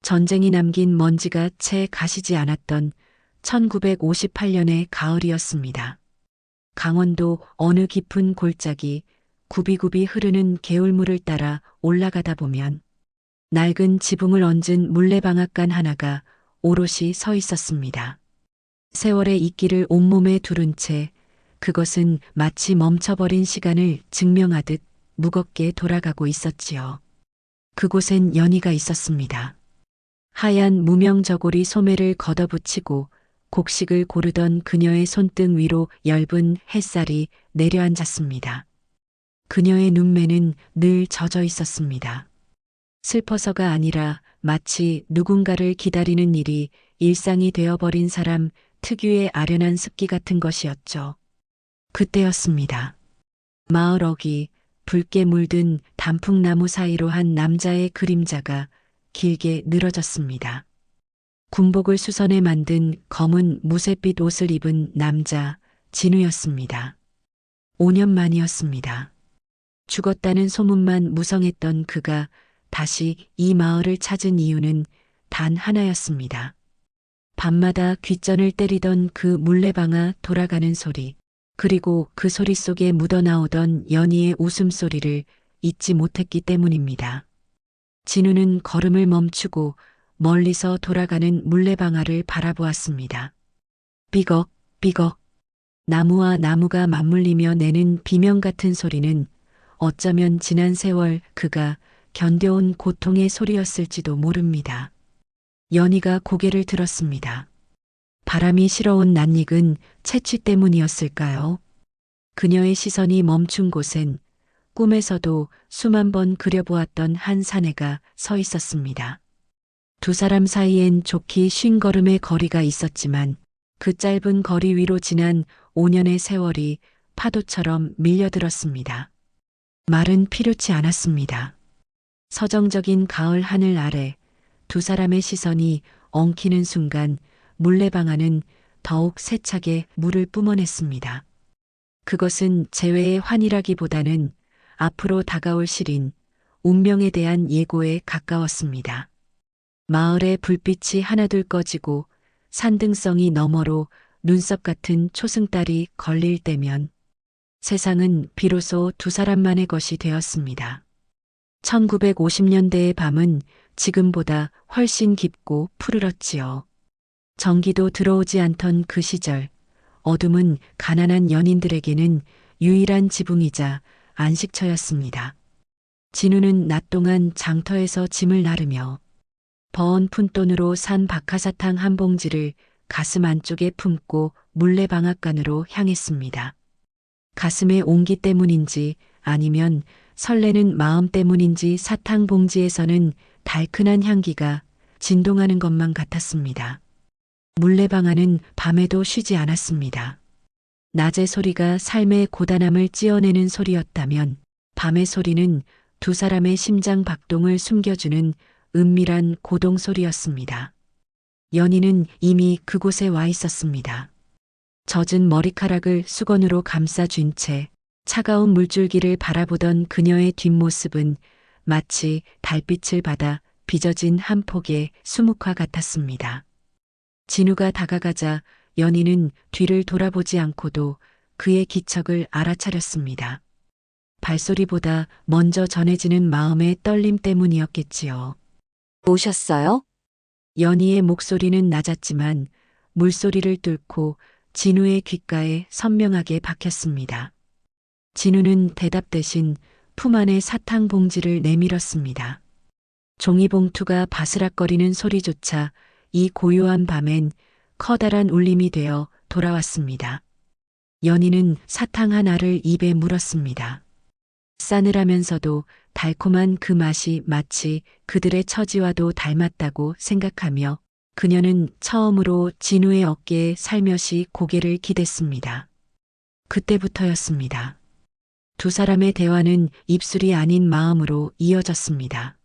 전쟁이 남긴 먼지가 채 가시지 않았던 1958년의 가을이었습니다. 강원도 어느 깊은 골짜기 굽이굽이 흐르는 개울물을 따라 올라가다 보면 낡은 지붕을 얹은 물레방앗간 하나가 오롯이 서 있었습니다. 세월의 이끼를 온몸에 두른 채 그것은 마치 멈춰버린 시간을 증명하듯 무겁게 돌아가고 있었지요. 그곳엔 연희가 있었습니다. 하얀 무명저고리 소매를 걷어붙이고 곡식을 고르던 그녀의 손등 위로 엷은 햇살이 내려앉았습니다. 그녀의 눈매는 늘 젖어 있었습니다. 슬퍼서가 아니라 마치 누군가를 기다리는 일이 일상이 되어버린 사람 특유의 아련한 습기 같은 것이었죠. 그때였습니다. 마을 어귀, 붉게 물든 단풍나무 사이로 한 남자의 그림자가 길게 늘어졌습니다. 군복을 수선해 만든 검은 무쇠빛 옷을 입은 남자, 진우였습니다. 5년 만이었습니다. 죽었다는 소문만 무성했던 그가 다시 이 마을을 찾은 이유는 단 하나였습니다. 밤마다 귓전을 때리던 그 물레방아 돌아가는 소리, 그리고 그 소리 속에 묻어나오던 연희의 웃음소리를 잊지 못했기 때문입니다. 진우는 걸음을 멈추고 멀리서 돌아가는 물레방아를 바라보았습니다. 삐걱, 삐걱. 나무와 나무가 맞물리며 내는 비명 같은 소리는 어쩌면 지난 세월 그가 견뎌온 고통의 소리였을지도 모릅니다. 연희가 고개를 들었습니다. 바람이 실어온 낯익은 채취 때문이었을까요? 그녀의 시선이 멈춘 곳엔 꿈에서도 수만 번 그려보았던 한 사내가 서 있었습니다. 두 사람 사이엔 좋기 50걸음의 거리가 있었지만 그 짧은 거리 위로 지난 5년의 세월이 파도처럼 밀려들었습니다. 말은 필요치 않았습니다. 서정적인 가을 하늘 아래 두 사람의 시선이 엉키는 순간 물레방아는 더욱 세차게 물을 뿜어냈습니다. 그것은 재회의 환희라기보다는 앞으로 다가올 시린 운명에 대한 예고에 가까웠습니다. 마을의 불빛이 하나둘 꺼지고 산등성이 너머로 눈썹 같은 초승달이 걸릴 때면 세상은 비로소 두 사람만의 것이 되었습니다. 1950년대의 밤은 지금보다 훨씬 깊고 푸르렀지요. 전기도 들어오지 않던 그 시절, 어둠은 가난한 연인들에게는 유일한 지붕이자 안식처였습니다. 진우는 낮 동안 장터에서 짐을 나르며 버은 푼돈으로 산 박하사탕 한 봉지를 가슴 안쪽에 품고 물레방앗간으로 향했습니다. 가슴의 온기 때문인지 아니면 설레는 마음 때문인지 사탕 봉지에서는 달큰한 향기가 진동하는 것만 같았습니다. 물레방아는 밤에도 쉬지 않았습니다. 낮의 소리가 삶의 고단함을 찌어내는 소리였다면 밤의 소리는 두 사람의 심장 박동을 숨겨주는 은밀한 고동 소리였습니다. 연희는 이미 그곳에 와 있었습니다. 젖은 머리카락을 수건으로 감싸쥔 채 차가운 물줄기를 바라보던 그녀의 뒷모습은 마치 달빛을 받아 빚어진 한 폭의 수묵화 같았습니다. 진우가 다가가자 연희는 뒤를 돌아보지 않고도 그의 기척을 알아차렸습니다. 발소리보다 먼저 전해지는 마음의 떨림 때문이었겠지요. 오셨어요? 연희의 목소리는 낮았지만 물소리를 뚫고 진우의 귓가에 선명하게 박혔습니다. 진우는 대답 대신 품 안의 사탕 봉지를 내밀었습니다. 종이봉투가 바스락거리는 소리조차 이 고요한 밤엔 커다란 울림이 되어 돌아왔습니다. 연희는 사탕 하나를 입에 물었습니다. 싸늘하면서도 달콤한 그 맛이 마치 그들의 처지와도 닮았다고 생각하며 그녀는 처음으로 진우의 어깨에 살며시 고개를 기댔습니다. 그때부터였습니다. 두 사람의 대화는 입술이 아닌 마음으로 이어졌습니다.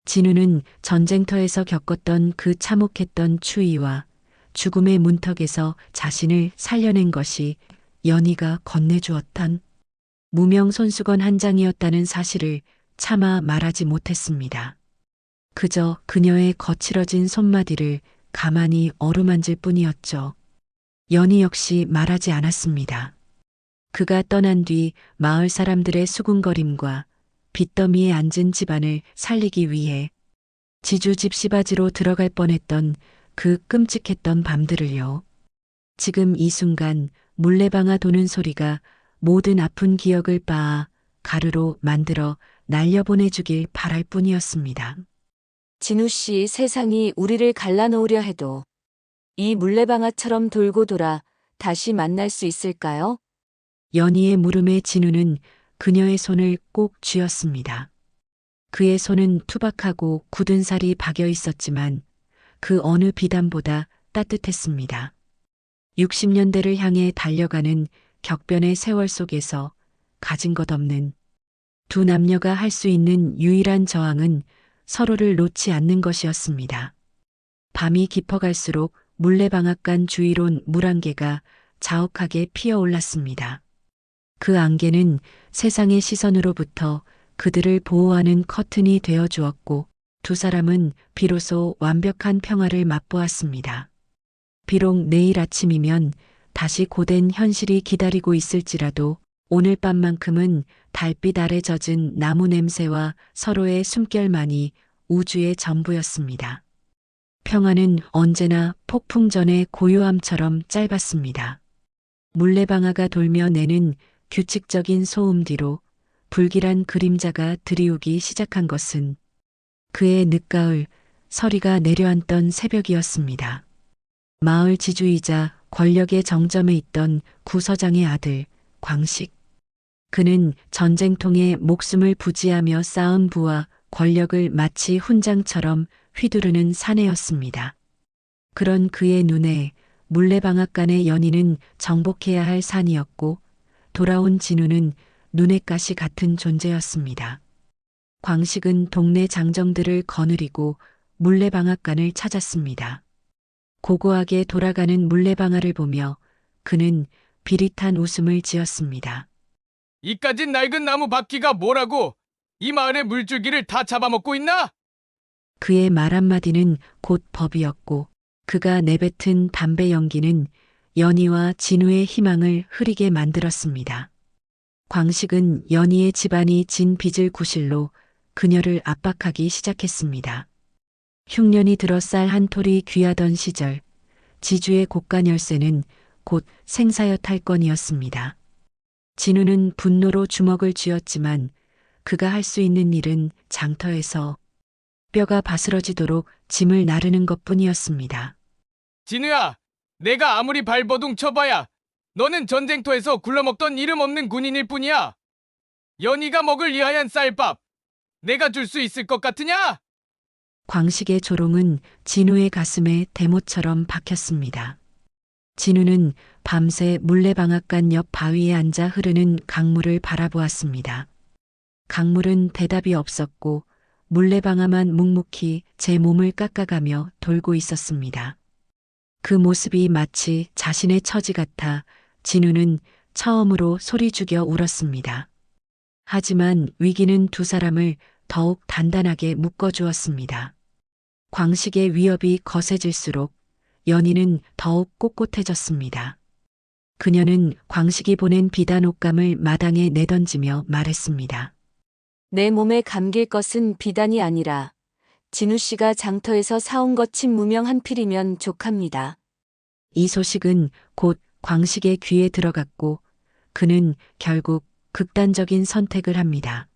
진우는 전쟁터에서 겪었던 그 참혹했던 추위와 죽음의 문턱에서 자신을 살려낸 것이 연희가 건네주었던 무명 손수건 한 장이었다는 사실을 차마 말하지 못했습니다. 그저 그녀의 거칠어진 손마디를 가만히 어루만질 뿐이었죠. 연희 역시 말하지 않았습니다. 그가 떠난 뒤 마을 사람들의 수군거림과 빚더미에 앉은 집안을 살리기 위해 지주집 시바지로 들어갈 뻔했던 그 끔찍했던 밤들을요. 지금 이 순간 물레방아 도는 소리가 모든 아픈 기억을 빻아 가루로 만들어 날려보내주길 바랄 뿐이었습니다. 진우 씨, 세상이 우리를 갈라놓으려 해도 이 물레방아처럼 돌고 돌아 다시 만날 수 있을까요? 연희의 물음에 진우는 그녀의 손을 꼭 쥐었습니다. 그의 손은 투박하고 굳은 살이 박여 있었지만 그 어느 비단보다 따뜻했습니다. 60년대를 향해 달려가는 격변의 세월 속에서 가진 것 없는 두 남녀가 할 수 있는 유일한 저항은 서로를 놓지 않는 것이었습니다. 밤이 깊어갈수록 물레방앗간 주위론 물안개가 자욱하게 피어올랐습니다. 그 안개는 세상의 시선으로부터 그들을 보호하는 커튼이 되어 주었고 두 사람은 비로소 완벽한 평화를 맛보았습니다. 비록 내일 아침이면 다시 고된 현실이 기다리고 있을지라도 오늘 밤만큼은 달빛 아래 젖은 나무 냄새와 서로의 숨결만이 우주의 전부였습니다. 평화는 언제나 폭풍 전의 고요함처럼 짧았습니다. 물레방아가 돌며 내는 규칙적인 소음 뒤로 불길한 그림자가 드리우기 시작한 것은 그의 늦가을 서리가 내려앉던 새벽이었습니다. 마을 지주이자 권력의 정점에 있던 구서장의 아들 광식. 그는 전쟁통에 목숨을 부지하며 쌓은 부와 권력을 마치 훈장처럼 휘두르는 사내였습니다. 그런 그의 눈에 물레방앗간의 연희는 정복해야 할 산이었고 돌아온 진우는 눈의 가시 같은 존재였습니다. 광식은 동네 장정들을 거느리고 물레방앗간을 찾았습니다. 고고하게 돌아가는 물레방아를 보며 그는 비릿한 웃음을 지었습니다. 이까진 낡은 나무 바퀴가 뭐라고 이 마을의 물줄기를 다 잡아먹고 있나? 그의 말 한마디는 곧 법이었고 그가 내뱉은 담배 연기는 연희와 진우의 희망을 흐리게 만들었습니다. 광식은 연희의 집안이 진 빚을 구실로 그녀를 압박하기 시작했습니다. 흉년이 들어 쌀 한 톨이 귀하던 시절 지주의 고간 열쇠는 곧 생사여 탈건이었습니다. 진우는 분노로 주먹을 쥐었지만 그가 할 수 있는 일은 장터에서 뼈가 바스러지도록 짐을 나르는 것뿐이었습니다. 진우야, 내가 아무리 발버둥 쳐봐야 너는 전쟁터에서 굴러먹던 이름 없는 군인일 뿐이야. 연희가 먹을 이 하얀 쌀밥 내가 줄 수 있을 것 같으냐? 광식의 조롱은 진우의 가슴에 대못처럼 박혔습니다. 진우는 밤새 물레방앗간 옆 바위에 앉아 흐르는 강물을 바라보았습니다. 강물은 대답이 없었고 물레방아만 묵묵히 제 몸을 깎아가며 돌고 있었습니다. 그 모습이 마치 자신의 처지 같아 진우는 처음으로 소리 죽여 울었습니다. 하지만 위기는 두 사람을 더욱 단단하게 묶어주었습니다. 광식의 위협이 거세질수록 연희는 더욱 꼿꼿해졌습니다. 그녀는 광식이 보낸 비단 옷감을 마당에 내던지며 말했습니다. 내 몸에 감길 것은 비단이 아니라 진우 씨가 장터에서 사온 것이 무명 한 필이면 족합니다. 이 소식은 곧 광식의 귀에 들어갔고 그는 결국 극단적인 선택을 합니다.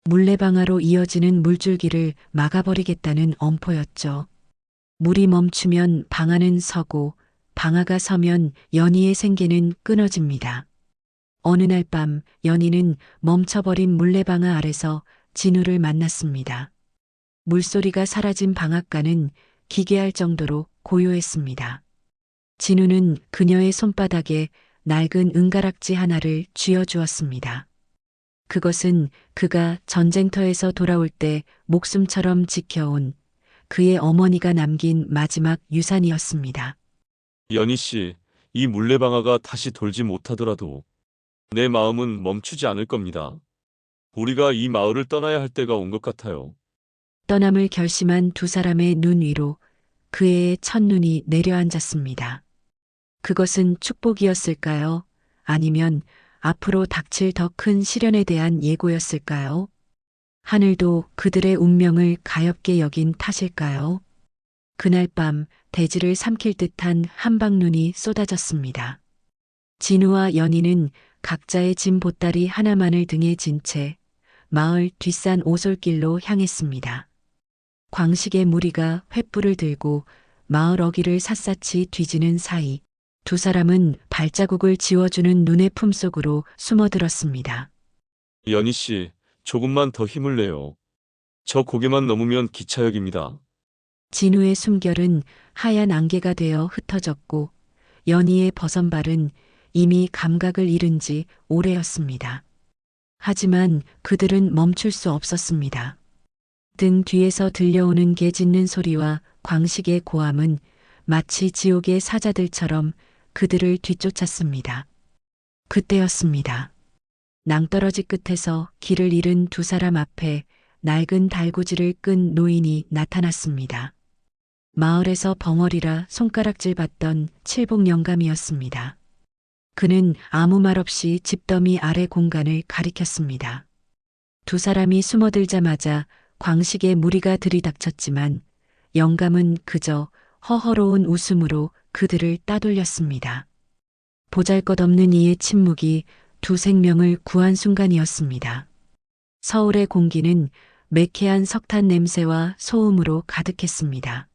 물레방아로 이어지는 물줄기를 막아버리겠다는 엄포였죠. 물이 멈추면 방아는 서고 방아가 서면 연희의 생계는 끊어집니다. 어느 날 밤 연희는 멈춰버린 물레방아 아래서 진우를 만났습니다. 물소리가 사라진 방앗간은 기괴할 정도로 고요했습니다. 진우는 그녀의 손바닥에 낡은 은가락지 하나를 쥐어주었습니다. 그것은 그가 전쟁터에서 돌아올 때 목숨처럼 지켜온 그의 어머니가 남긴 마지막 유산이었습니다. 연희 씨, 이 물레방아가 다시 돌지 못하더라도 내 마음은 멈추지 않을 겁니다. 우리가 이 마을을 떠나야 할 때가 온 것 같아요. 떠남을 결심한 두 사람의 눈 위로 그의 첫눈이 내려앉았습니다. 그것은 축복이었을까요? 아니면 앞으로 닥칠 더 큰 시련에 대한 예고였을까요? 하늘도 그들의 운명을 가엾게 여긴 탓일까요? 그날 밤 대지를 삼킬 듯한 한방눈이 쏟아졌습니다. 진우와 연희는 각자의 짐 보따리 하나만을 등에 진 채 마을 뒷산 오솔길로 향했습니다. 광식의 무리가 횃불을 들고 마을 어귀를 샅샅이 뒤지는 사이 두 사람은 발자국을 지워주는 눈의 품속으로 숨어들었습니다. 연희 씨, 조금만 더 힘을 내요. 저 고개만 넘으면 기차역입니다. 진우의 숨결은 하얀 안개가 되어 흩어졌고 연희의 버선발은 이미 감각을 잃은 지 오래였습니다. 하지만 그들은 멈출 수 없었습니다. 등 뒤에서 들려오는 개 짖는 소리와 광식의 고함은 마치 지옥의 사자들처럼 그들을 뒤쫓았습니다. 그때였습니다. 낭떠러지 끝에서 길을 잃은 두 사람 앞에 낡은 달구지를 끈 노인이 나타났습니다. 마을에서 벙어리라 손가락질 받던 칠복 영감이었습니다. 그는 아무 말 없이 집더미 아래 공간을 가리켰습니다. 두 사람이 숨어들자마자 광식의 무리가 들이닥쳤지만 영감은 그저 허허로운 웃음으로 그들을 따돌렸습니다. 보잘것없는 이의 침묵이 두 생명을 구한 순간이었습니다. 서울의 공기는 매캐한 석탄 냄새와 소음으로 가득했습니다.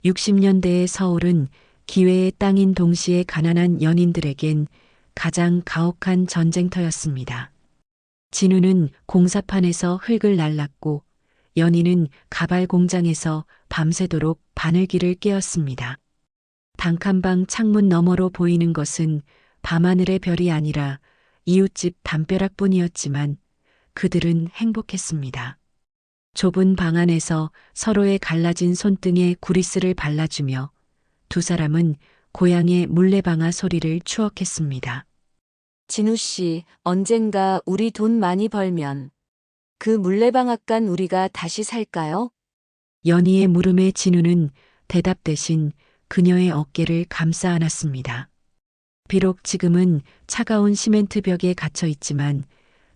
60년대의 서울은 기회의 땅인 동시에 가난한 연인들에겐 가장 가혹한 전쟁터였습니다. 진우는 공사판에서 흙을 날랐고 연희는 가발 공장에서 밤새도록 바늘기를 꿰었습니다. 단칸방 창문 너머로 보이는 것은 밤하늘의 별이 아니라 이웃집 담벼락뿐이었지만 그들은 행복했습니다. 좁은 방 안에서 서로의 갈라진 손등에 구리스를 발라주며 두 사람은 고향의 물레방아 소리를 추억했습니다. 진우 씨, 언젠가 우리 돈 많이 벌면 그 물레방앗간 우리가 다시 살까요? 연희의 물음에 진우는 대답 대신 그녀의 어깨를 감싸 안았습니다. 비록 지금은 차가운 시멘트 벽에 갇혀 있지만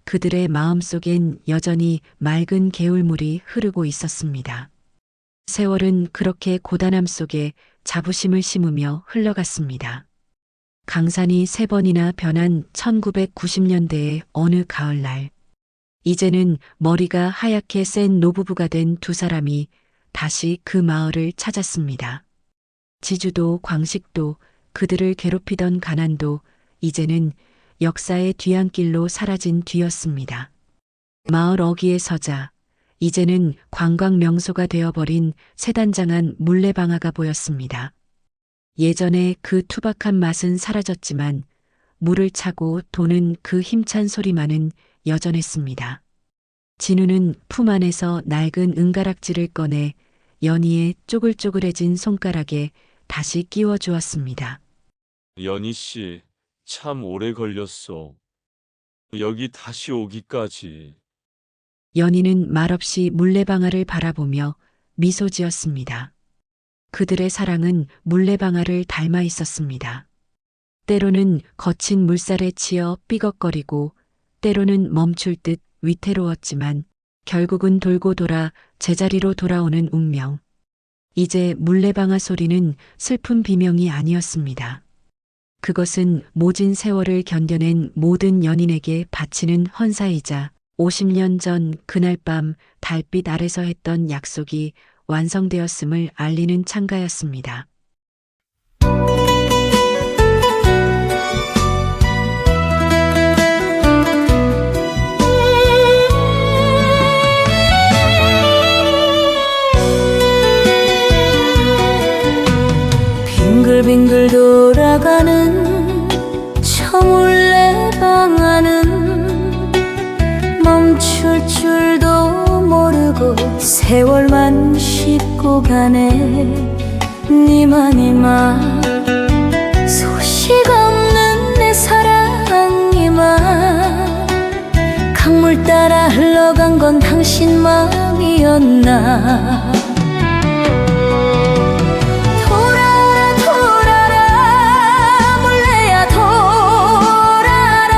그들의 마음속엔 여전히 맑은 개울물이 흐르고 있었습니다. 세월은 그렇게 고단함 속에 자부심을 심으며 흘러갔습니다. 강산이 3번이나 변한 1990년대의 어느 가을날, 이제는 머리가 하얗게 센 노부부가 된 두 사람이 다시 그 마을을 찾았습니다. 지주도 광식도 그들을 괴롭히던 가난도 이제는 역사의 뒤안길로 사라진 뒤였습니다. 마을 어귀에 서자 이제는 관광 명소가 되어버린 새단장한 물레방아가 보였습니다. 예전에 그 투박한 맛은 사라졌지만 물을 차고 도는 그 힘찬 소리만은 여전했습니다. 진우는 품 안에서 낡은 은가락지를 꺼내 연희의 쪼글쪼글해진 손가락에 다시 끼워 주었습니다. 연희 씨, 참 오래 걸렸어. 여기 다시 오기까지. 연희는 말없이 물레방아를 바라보며 미소 지었습니다. 그들의 사랑은 물레방아를 닮아 있었습니다. 때로는 거친 물살에 치여 삐걱거리고 때로는 멈출 듯 위태로웠지만 결국은 돌고 돌아 제자리로 돌아오는 운명. 이제 물레방아 소리는 슬픈 비명이 아니었습니다. 그것은 모진 세월을 견뎌낸 모든 연인에게 바치는 헌사이자 50년 전 그날 밤 달빛 아래서 했던 약속이 완성되었음을 알리는 찬가였습니다. 빙글빙글 돌아가는 저 물레방아는 멈출 줄도 모르고 세월만 싣고 가네. 니마 소식 없는 내 사랑 니마 강물 따라 흘러간 건 당신 마음이 바보였나. 돌아라 돌아라 몰래야 돌아라.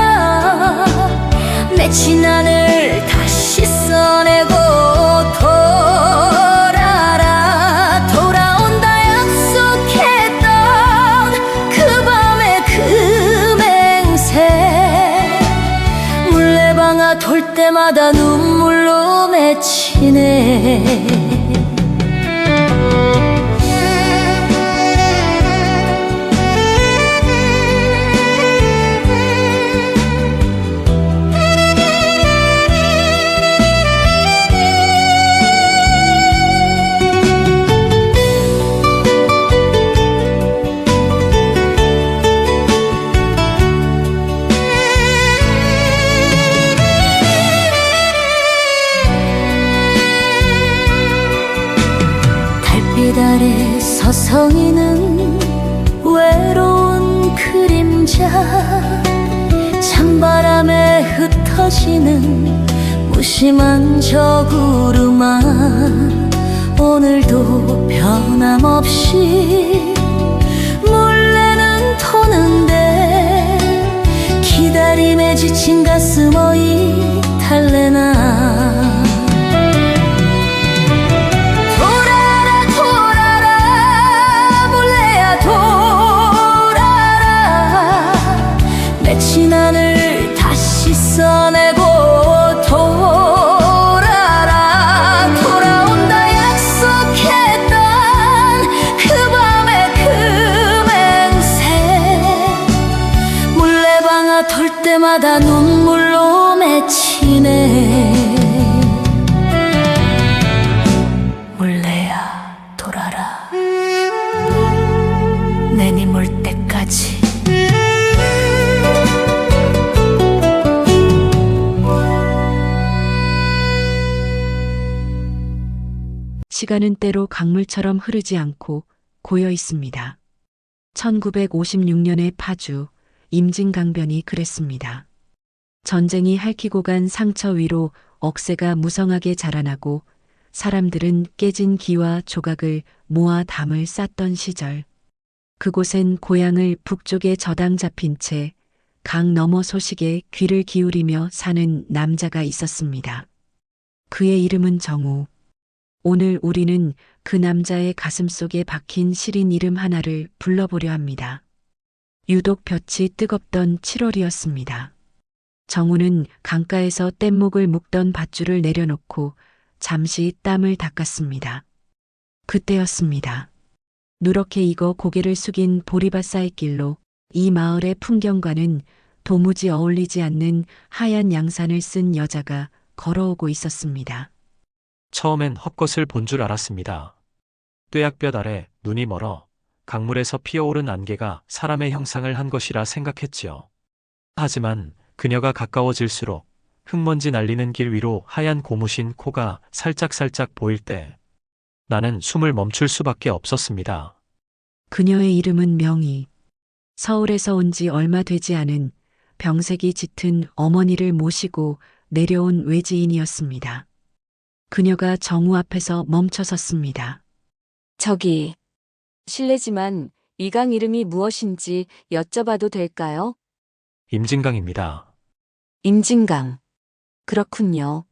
맺힌 안을 다시 써내고 돌아라. 돌아온다 약속했던 그 밤의 그 맹세. 물레방아 돌 때마다 눈물로 맺히네. 달빛 아래 서성이는 외로운 그림자. 찬바람에 흩어지는 무심한 저구름아. 오늘도 변함없이 물레는 도는데 기다림에 지친 가슴 어이 달래나. 돌아라 돌아라 몰래야 돌아라. 맺힌 안을 다시 써내고 돌아라. 돌아온다 약속했던 그 밤의 그 맹세. 물레방아 돌 때마다 눈물로 맺히네. 물레야 돌아라. 내니 몰 때까지. 시간은 때로 강물처럼 흐르지 않고 고여 있습니다. 1956년의 파주 임진강변이 그랬습니다. 전쟁이 핥히고 간 상처 위로 억새가 무성하게 자라나고 사람들은 깨진 기와 조각을 모아 담을 쌌던 시절. 그곳엔 고향을 북쪽에 저당 잡힌 채 강 너머 소식에 귀를 기울이며 사는 남자가 있었습니다. 그의 이름은 정우. 오늘 우리는 그 남자의 가슴 속에 박힌 시린 이름 하나를 불러보려 합니다. 유독 볕이 뜨겁던 7월이었습니다. 정우는 강가에서 뗏목을 묶던 밧줄을 내려놓고 잠시 땀을 닦았습니다. 그때였습니다. 누렇게 익어 고개를 숙인 보리밭 사이길로 이 마을의 풍경과는 도무지 어울리지 않는 하얀 양산을 쓴 여자가 걸어오고 있었습니다. 처음엔 헛것을 본 줄 알았습니다. 뙤약볕 아래 눈이 멀어 강물에서 피어오른 안개가 사람의 형상을 한 것이라 생각했지요. 하지만 그녀가 가까워질수록 흙먼지 날리는 길 위로 하얀 고무신 코가 살짝살짝 보일 때 나는 숨을 멈출 수밖에 없었습니다. 그녀의 이름은 명희. 서울에서 온 지 얼마 되지 않은 병색이 짙은 어머니를 모시고 내려온 외지인이었습니다. 그녀가 정우 앞에서 멈춰섰습니다. 저기, 실례지만 이 강 이름이 무엇인지 여쭤봐도 될까요? 임진강입니다. 임진강. 그렇군요.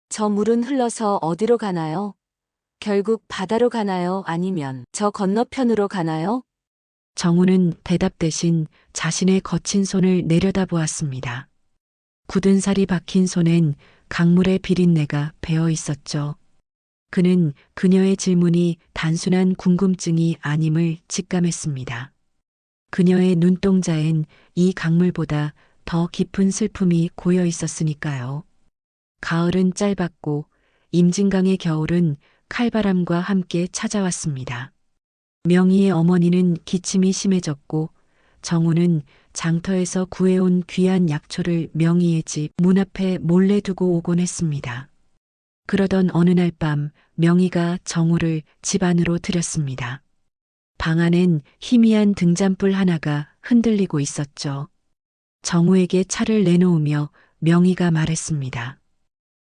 저 물은 흘러서 어디로 가나요? 결국 바다로 가나요? 아니면 저 건너편으로 가나요? 정우는 대답 대신 자신의 거친 손을 내려다보았습니다. 굳은 살이 박힌 손엔 강물의 비린내가 배어 있었죠. 그는 그녀의 질문이 단순한 궁금증이 아님을 직감했습니다. 그녀의 눈동자엔 이 강물보다 더 깊은 슬픔이 고여 있었으니까요. 가을은 짧았고 임진강의 겨울은 칼바람과 함께 찾아왔습니다. 명희의 어머니는 기침이 심해졌고 정우는 장터에서 구해온 귀한 약초를 명희의 집 문 앞에 몰래 두고 오곤 했습니다. 그러던 어느 날 밤 명희가 정우를 집 안으로 들였습니다. 방 안엔 희미한 등잔불 하나가 흔들리고 있었죠. 정우에게 차를 내놓으며 명희가 말했습니다.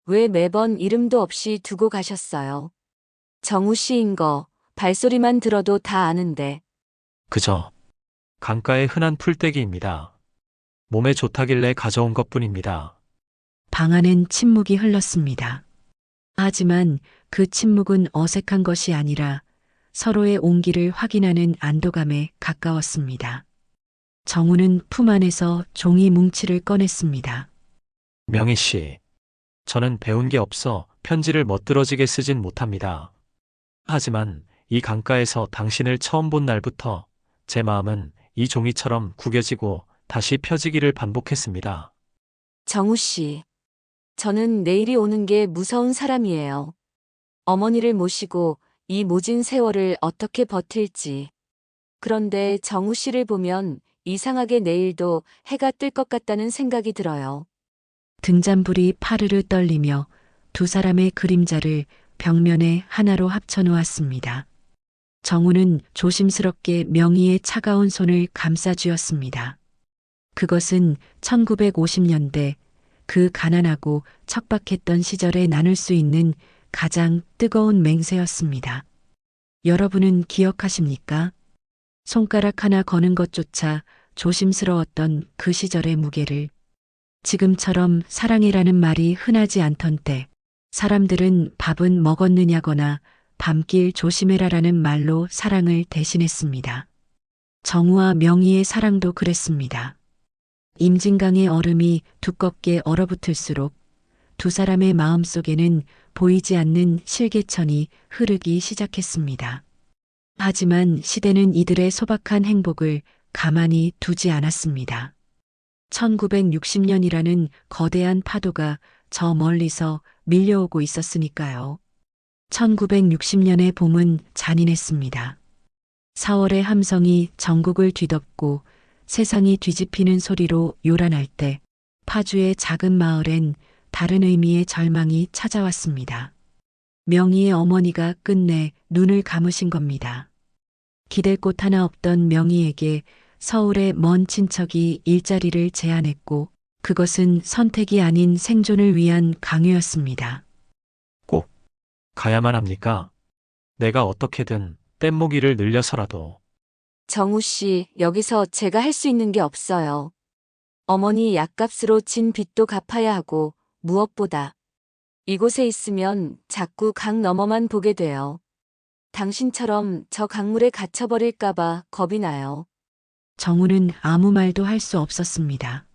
왜 매번 이름도 없이 두고 가셨어요? 정우 씨인 거 발소리만 들어도 다 아는데. 그저 강가의 흔한 풀떼기입니다. 몸에 좋다길래 가져온 것뿐입니다. 방 안엔 침묵이 흘렀습니다. 하지만 그 침묵은 어색한 것이 아니라 서로의 온기를 확인하는 안도감에 가까웠습니다. 정우는 품 안에서 종이 뭉치를 꺼냈습니다. 명희 씨, 저는 배운 게 없어 편지를 멋들어지게 쓰진 못합니다. 하지만 이 강가에서 당신을 처음 본 날부터 제 마음은 이 종이처럼 구겨지고 다시 펴지기를 반복했습니다. 정우 씨, 저는 내일이 오는 게 무서운 사람이에요. 어머니를 모시고 이 모진 세월을 어떻게 버틸지. 그런데 정우 씨를 보면 이상하게 내일도 해가 뜰 것 같다는 생각이 들어요. 등잔불이 파르르 떨리며 두 사람의 그림자를 벽면에 하나로 합쳐놓았습니다. 정우는 조심스럽게 명희의 차가운 손을 감싸쥐었습니다. 그것은 1950년대 그 가난하고 척박했던 시절에 나눌 수 있는 가장 뜨거운 맹세였습니다. 여러분은 기억하십니까? 손가락 하나 거는 것조차 조심스러웠던 그 시절의 무게를. 지금처럼 사랑이라는 말이 흔하지 않던 때 사람들은 밥은 먹었느냐거나 밤길 조심해라라는 말로 사랑을 대신했습니다. 정우와 명희의 사랑도 그랬습니다. 임진강의 얼음이 두껍게 얼어붙을수록 두 사람의 마음속에는 보이지 않는 실개천이 흐르기 시작했습니다. 하지만 시대는 이들의 소박한 행복을 가만히 두지 않았습니다. 1960년이라는 거대한 파도가 저 멀리서 밀려오고 있었으니까요. 1960년의 봄은 잔인했습니다. 4월의 함성이 전국을 뒤덮고 세상이 뒤집히는 소리로 요란할 때 파주의 작은 마을엔 다른 의미의 절망이 찾아왔습니다. 명희의 어머니가 끝내 눈을 감으신 겁니다. 기댈 곳 하나 없던 명희에게 서울의 먼 친척이 일자리를 제안했고 그것은 선택이 아닌 생존을 위한 강요였습니다. 꼭 가야만 합니까? 내가 어떻게든 뗏목이를 늘려서라도. 정우 씨, 여기서 제가 할 수 있는 게 없어요. 어머니 약값으로 진 빚도 갚아야 하고 무엇보다 이곳에 있으면 자꾸 강 너머만 보게 돼요. 당신처럼 저 강물에 갇혀버릴까봐 겁이 나요. 정우는 아무 말도 할 수 없었습니다.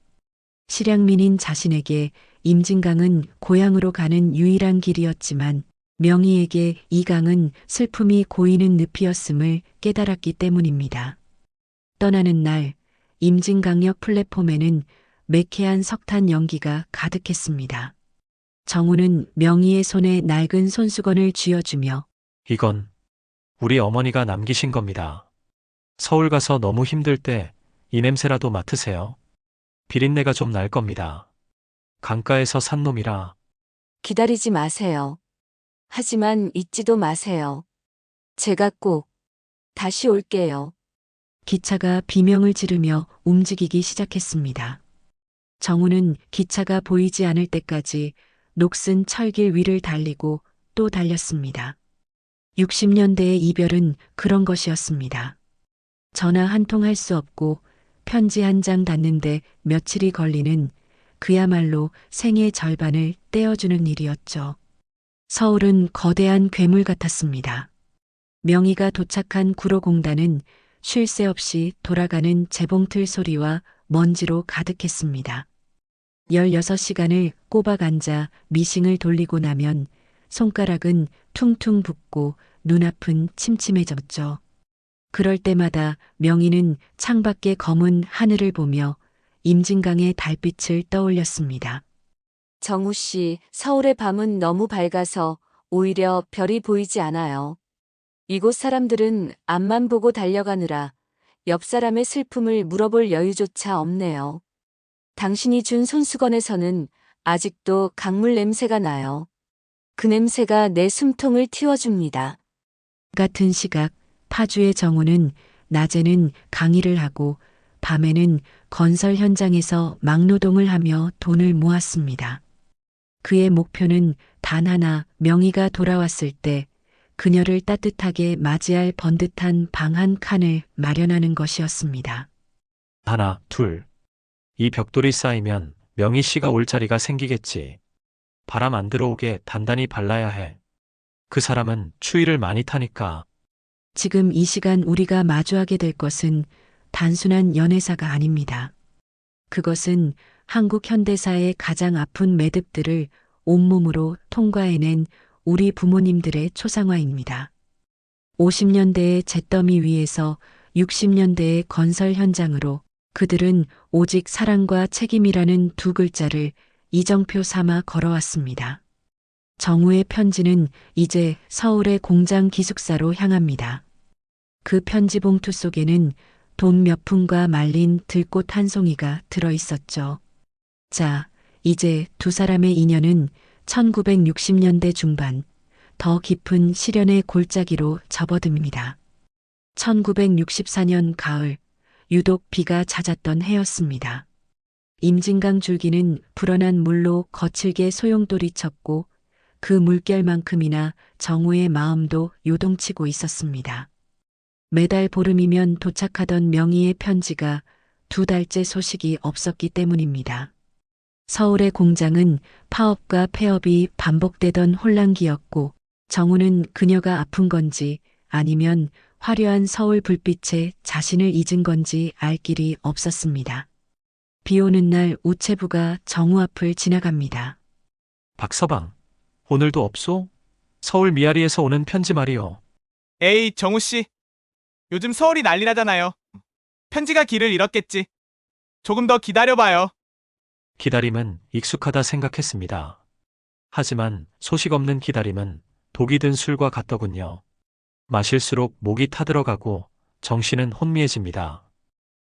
실향민인 자신에게 임진강은 고향으로 가는 유일한 길이었지만 명희에게 이 강은 슬픔이 고이는 늪이었음을 깨달았기 때문입니다. 떠나는 날 임진강역 플랫폼에는 매캐한 석탄 연기가 가득했습니다. 정우는 명희의 손에 낡은 손수건을 쥐어주며 이건 우리 어머니가 남기신 겁니다. 서울 가서 너무 힘들 때 이 냄새라도 맡으세요. 비린내가 좀 날 겁니다. 강가에서 산 놈이라. 기다리지 마세요. 하지만 잊지도 마세요. 제가 꼭 다시 올게요. 기차가 비명을 지르며 움직이기 시작했습니다. 정우는 기차가 보이지 않을 때까지 녹슨 철길 위를 달리고 또 달렸습니다. 60년대의 이별은 그런 것이었습니다. 전화 한 통 할 수 없고 편지 한 장 닫는데 며칠이 걸리는 그야말로 생의 절반을 떼어주는 일이었죠. 서울은 거대한 괴물 같았습니다. 명희가 도착한 구로공단은 쉴 새 없이 돌아가는 재봉틀 소리와 먼지로 가득했습니다. 16시간을 꼬박 앉아 미싱을 돌리고 나면 손가락은 퉁퉁 붓고 눈앞은 침침해졌죠. 그럴 때마다 명희는 창밖의 검은 하늘을 보며 임진강의 달빛을 떠올렸습니다. 정우 씨, 서울의 밤은 너무 밝아서 오히려 별이 보이지 않아요. 이곳 사람들은 앞만 보고 달려가느라 옆 사람의 슬픔을 물어볼 여유조차 없네요. 당신이 준 손수건에서는 아직도 강물 냄새가 나요. 그 냄새가 내 숨통을 틔워줍니다. 같은 시각 파주의 정우는 낮에는 강의를 하고 밤에는 건설 현장에서 막노동을 하며 돈을 모았습니다. 그의 목표는 단 하나, 명희가 돌아왔을 때 그녀를 따뜻하게 맞이할 번듯한 방 한 칸을 마련하는 것이었습니다. 하나, 둘. 이 벽돌이 쌓이면 명희 씨가 올 자리가 생기겠지. 바람 안 들어오게 단단히 발라야 해. 그 사람은 추위를 많이 타니까. 지금 이 시간 우리가 마주하게 될 것은 단순한 연애사가 아닙니다. 그것은 한국 현대사의 가장 아픈 매듭들을 온몸으로 통과해낸 우리 부모님들의 초상화입니다. 50년대의 잿더미 위에서 60년대의 건설 현장으로 그들은 오직 사랑과 책임이라는 두 글자를 이정표 삼아 걸어왔습니다. 정우의 편지는 이제 서울의 공장 기숙사로 향합니다. 그 편지 봉투 속에는 돈 몇 푼과 말린 들꽃 한 송이가 들어 있었죠. 자, 이제 두 사람의 인연은 1960년대 중반 더 깊은 시련의 골짜기로 접어듭니다. 1964년 가을, 유독 비가 잦았던 해였습니다. 임진강 줄기는 불어난 물로 거칠게 소용돌이쳤고 그 물결만큼이나 정우의 마음도 요동치고 있었습니다. 매달 보름이면 도착하던 명희의 편지가 2달째 소식이 없었기 때문입니다. 서울의 공장은 파업과 폐업이 반복되던 혼란기였고 정우는 그녀가 아픈 건지 아니면 화려한 서울 불빛에 자신을 잊은 건지 알 길이 없었습니다. 비 오는 날 우체부가 정우 앞을 지나갑니다. 박서방, 오늘도 없소? 서울 미아리에서 오는 편지 말이요. 에이, 정우씨. 요즘 서울이 난리 나잖아요. 편지가 길을 잃었겠지. 조금 더 기다려봐요. 기다림은 익숙하다 생각했습니다. 하지만 소식 없는 기다림은 독이 든 술과 같더군요. 마실수록 목이 타들어가고 정신은 혼미해집니다.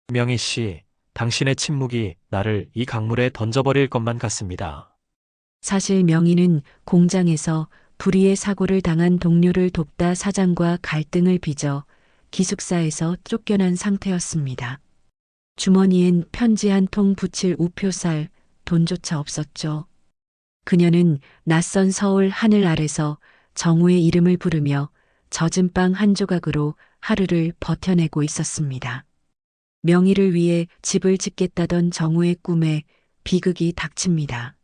명희 씨, 당신의 침묵이 나를 이 강물에 던져버릴 것만 같습니다. 사실 명희는 공장에서 불의의 사고를 당한 동료를 돕다 사장과 갈등을 빚어 기숙사에서 쫓겨난 상태였습니다. 주머니엔 편지 한 통 붙일 우표살, 돈조차 없었죠. 그녀는 낯선 서울 하늘 아래서 정우의 이름을 부르며 젖은 빵 한 조각으로 하루를 버텨내고 있었습니다. 명희를 위해 집을 짓겠다던 정우의 꿈에 비극이 닥칩니다.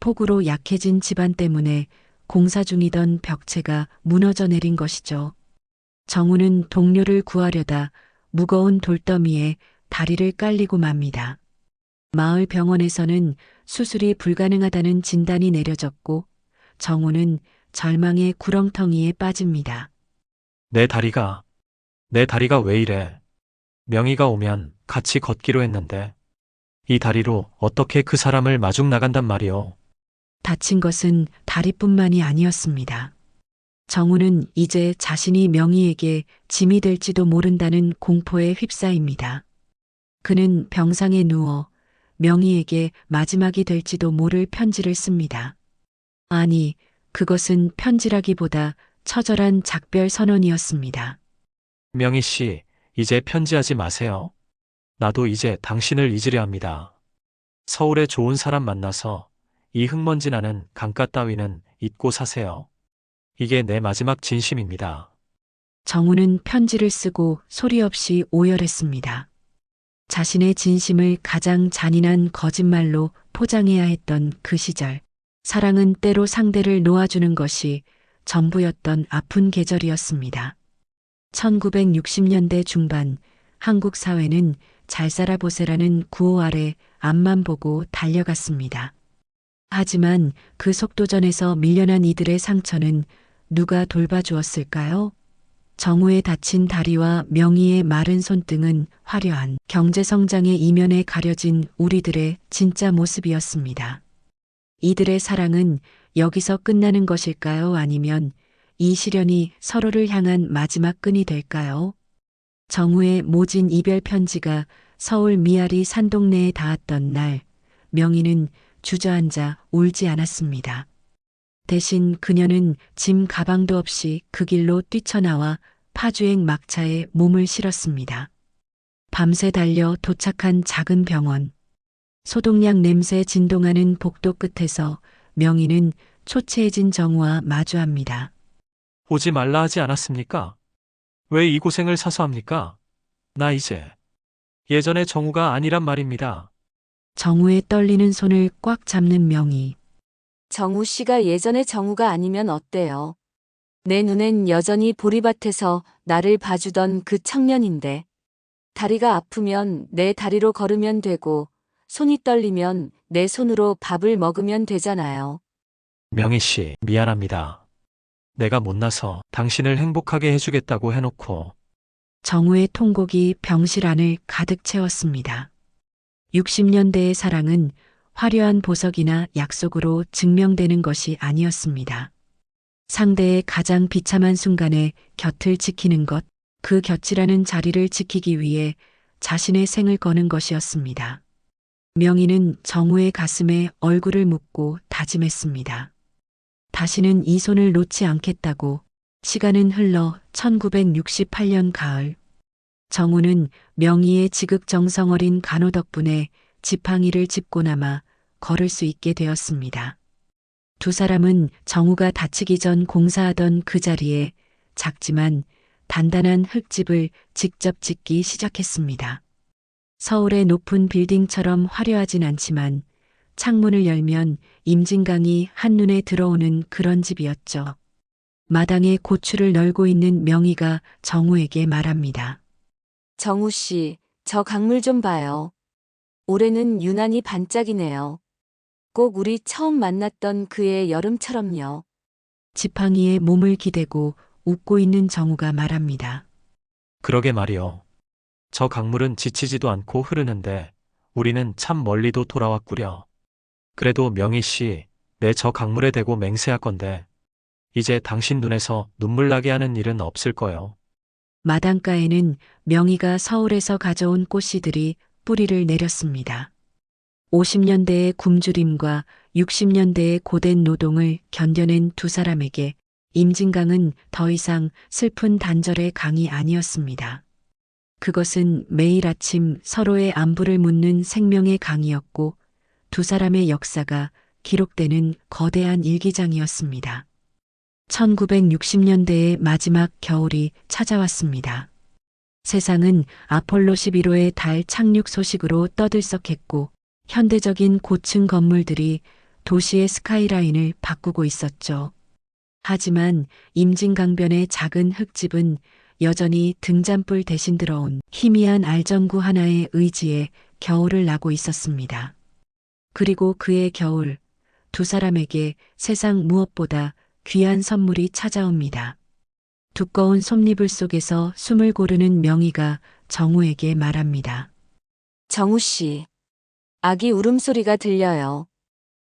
폭우로 약해진 집안 때문에 공사 중이던 벽체가 무너져 내린 것이죠. 정우는 동료를 구하려다 무거운 돌더미에 다리를 깔리고 맙니다. 마을 병원에서는 수술이 불가능하다는 진단이 내려졌고 정우는 절망의 구렁텅이에 빠집니다. 내 다리가 왜 이래? 명희가 오면 같이 걷기로 했는데 이 다리로 어떻게 그 사람을 마중 나간단 말이오. 다친 것은 다리뿐만이 아니었습니다. 정우는 이제 자신이 명희에게 짐이 될지도 모른다는 공포에 휩싸입니다. 그는 병상에 누워 명희에게 마지막이 될지도 모를 편지를 씁니다. 아니, 그것은 편지라기보다 처절한 작별 선언이었습니다. 명희 씨, 이제 편지하지 마세요. 나도 이제 당신을 잊으려 합니다. 서울에 좋은 사람 만나서 이 흙먼지 나는 강가 따위는 잊고 사세요. 이게 내 마지막 진심입니다. 정우는 편지를 쓰고 소리 없이 오열했습니다. 자신의 진심을 가장 잔인한 거짓말로 포장해야 했던 그 시절, 사랑은 때로 상대를 놓아주는 것이 전부였던 아픈 계절이었습니다. 1960년대 중반 한국 사회는 잘 살아보세라는 구호 아래 앞만 보고 달려갔습니다. 하지만 그 속도전에서 밀려난 이들의 상처는 누가 돌봐주었을까요? 정우의 다친 다리와 명희의 마른 손등은 화려한 경제성장의 이면에 가려진 우리들의 진짜 모습이었습니다. 이들의 사랑은 여기서 끝나는 것일까요? 아니면 이 시련이 서로를 향한 마지막 끈이 될까요? 정우의 모진 이별 편지가 서울 미아리 산동네에 닿았던 날, 명희는 주저앉아 울지 않았습니다. 대신 그녀는 짐 가방도 없이 그 길로 뛰쳐나와 파주행 막차에 몸을 실었습니다. 밤새 달려 도착한 작은 병원. 소독약 냄새 진동하는 복도 끝에서 명희는 초췌해진 정우와 마주합니다. 오지 말라 하지 않았습니까? 왜 이 고생을 사서 합니까? 나 이제 예전의 정우가 아니란 말입니다. 정우의 떨리는 손을 꽉 잡는 명희. 정우 씨가 예전의 정우가 아니면 어때요? 내 눈엔 여전히 보리밭에서 나를 봐주던 그 청년인데, 다리가 아프면 내 다리로 걸으면 되고, 손이 떨리면 내 손으로 밥을 먹으면 되잖아요. 명희 씨, 미안합니다. 내가 못나서 당신을 행복하게 해주겠다고 해놓고 정우의 통곡이 병실 안을 가득 채웠습니다. 60년대의 사랑은 화려한 보석이나 약속으로 증명되는 것이 아니었습니다. 상대의 가장 비참한 순간에 곁을 지키는 것, 그 곁이라는 자리를 지키기 위해 자신의 생을 거는 것이었습니다. 명희는 정우의 가슴에 얼굴을 묻고 다짐했습니다. 다시는 이 손을 놓지 않겠다고. 시간은 흘러 1968년 가을. 정우는 명희의 지극정성 어린 간호 덕분에 지팡이를 짚고 남아 걸을 수 있게 되었습니다. 두 사람은 정우가 다치기 전 공사하던 그 자리에 작지만 단단한 흙집을 직접 짓기 시작했습니다. 서울의 높은 빌딩처럼 화려하진 않지만 창문을 열면 임진강이 한눈에 들어오는 그런 집이었죠. 마당에 고추를 널고 있는 명희가 정우에게 말합니다. 정우 씨, 저 강물 좀 봐요. 올해는 유난히 반짝이네요. 꼭 우리 처음 만났던 그의 여름처럼요. 지팡이에 몸을 기대고 웃고 있는 정우가 말합니다. 그러게 말이요. 저 강물은 지치지도 않고 흐르는데 우리는 참 멀리도 돌아왔구려. 그래도 명희 씨, 내 저 강물에 대고 맹세할 건데 이제 당신 눈에서 눈물 나게 하는 일은 없을 거요. 마당가에는 명희가 서울에서 가져온 꽃씨들이 뿌리를 내렸습니다. 50년대의 굶주림과 60년대의 고된 노동을 견뎌낸 두 사람에게 임진강은 더 이상 슬픈 단절의 강이 아니었습니다. 그것은 매일 아침 서로의 안부를 묻는 생명의 강이었고 두 사람의 역사가 기록되는 거대한 일기장이었습니다. 1960년대의 마지막 겨울이 찾아왔습니다. 세상은 아폴로 11호의 달 착륙 소식으로 떠들썩했고 현대적인 고층 건물들이 도시의 스카이라인을 바꾸고 있었죠. 하지만 임진강변의 작은 흙집은 여전히 등잔불 대신 들어온 희미한 알전구 하나의 의지에 겨울을 나고 있었습니다. 그리고 그의 겨울, 두 사람에게 세상 무엇보다 귀한 선물이 찾아옵니다. 두꺼운 솜니불 속에서 숨을 고르는 명희가 정우에게 말합니다. 정우 씨, 아기 울음소리가 들려요.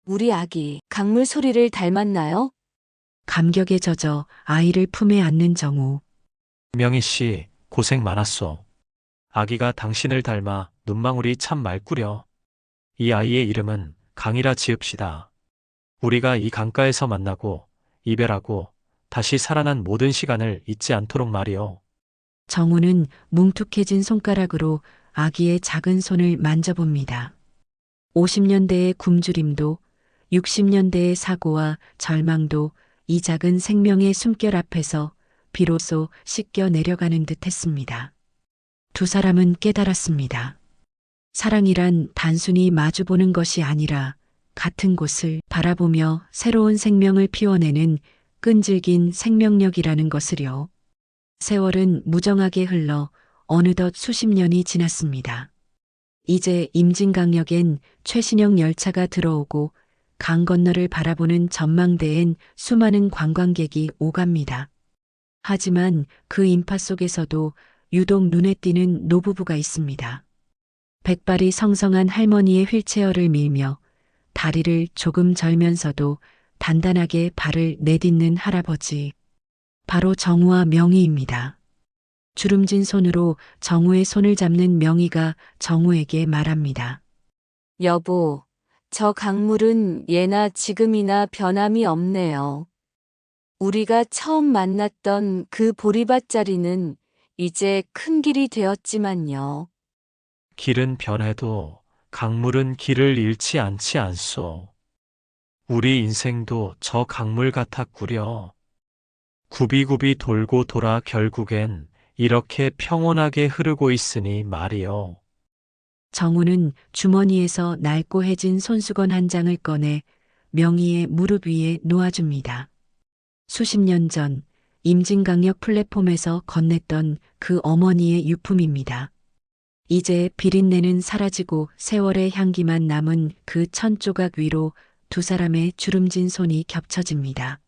우리 아기 강물 소리를 닮았나요? 감격에 젖어 아이를 품에 안는 정우. 명희 씨, 고생 많았소. 아기가 당신을 닮아 눈망울이 참 맑구려. 이 아이의 이름은 강이라 지읍시다. 우리가 이 강가에서 만나고 이별하고 다시 살아난 모든 시간을 잊지 않도록 말이요. 정우는 뭉툭해진 손가락으로 아기의 작은 손을 만져봅니다. 50년대의 굶주림도 60년대의 사고와 절망도 이 작은 생명의 숨결 앞에서 비로소 씻겨 내려가는 듯 했습니다. 두 사람은 깨달았습니다. 사랑이란 단순히 마주보는 것이 아니라 같은 곳을 바라보며 새로운 생명을 피워내는 끈질긴 생명력이라는 것을요. 세월은 무정하게 흘러 어느덧 수십 년이 지났습니다. 이제 임진강역엔 최신형 열차가 들어오고 강 건너를 바라보는 전망대엔 수많은 관광객이 오갑니다. 하지만 그 인파 속에서도 유독 눈에 띄는 노부부가 있습니다. 백발이 성성한 할머니의 휠체어를 밀며 다리를 조금 절면서도 단단하게 발을 내딛는 할아버지. 바로 정우와 명희입니다. 주름진 손으로 정우의 손을 잡는 명희가 정우에게 말합니다. 여보, 저 강물은 예나 지금이나 변함이 없네요. 우리가 처음 만났던 그 보리밭 자리는 이제 큰 길이 되었지만요. 길은 변해도 강물은 길을 잃지 않지 않소. 우리 인생도 저 강물 같았구려. 굽이굽이 돌고 돌아 결국엔 이렇게 평온하게 흐르고 있으니 말이요. 정우는 주머니에서 낡고해진 손수건 한 장을 꺼내 명희의 무릎 위에 놓아줍니다. 수십 년 전 임진강역 플랫폼에서 건넸던 그 어머니의 유품입니다. 이제 비린내는 사라지고 세월의 향기만 남은 그 천조각 위로 두 사람의 주름진 손이 겹쳐집니다.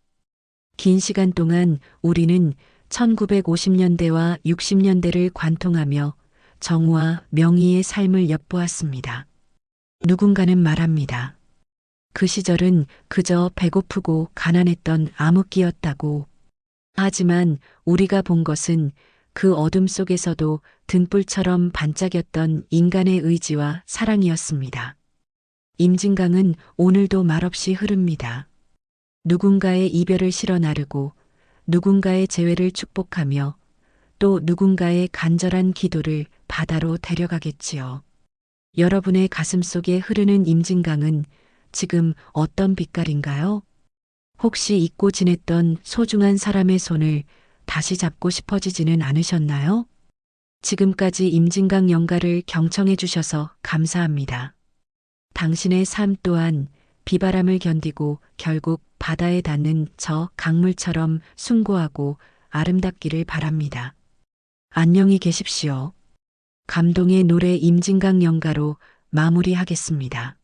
긴 시간 동안 우리는 1950년대와 60년대를 관통하며 정우와 명희의 삶을 엿보았습니다. 누군가는 말합니다. 그 시절은 그저 배고프고 가난했던 암흑기였다고. 하지만 우리가 본 것은 그 어둠 속에서도 등불처럼 반짝였던 인간의 의지와 사랑이었습니다. 임진강은 오늘도 말없이 흐릅니다. 누군가의 이별을 실어 나르고 누군가의 재회를 축복하며 또 누군가의 간절한 기도를 바다로 데려가겠지요. 여러분의 가슴 속에 흐르는 임진강은 지금 어떤 빛깔인가요? 혹시 잊고 지냈던 소중한 사람의 손을 다시 잡고 싶어지지는 않으셨나요? 지금까지 임진강 연가를 경청해 주셔서 감사합니다. 당신의 삶 또한 비바람을 견디고 결국 바다에 닿는 저 강물처럼 숭고하고 아름답기를 바랍니다. 안녕히 계십시오. 감동의 노래 임진강 연가로 마무리하겠습니다.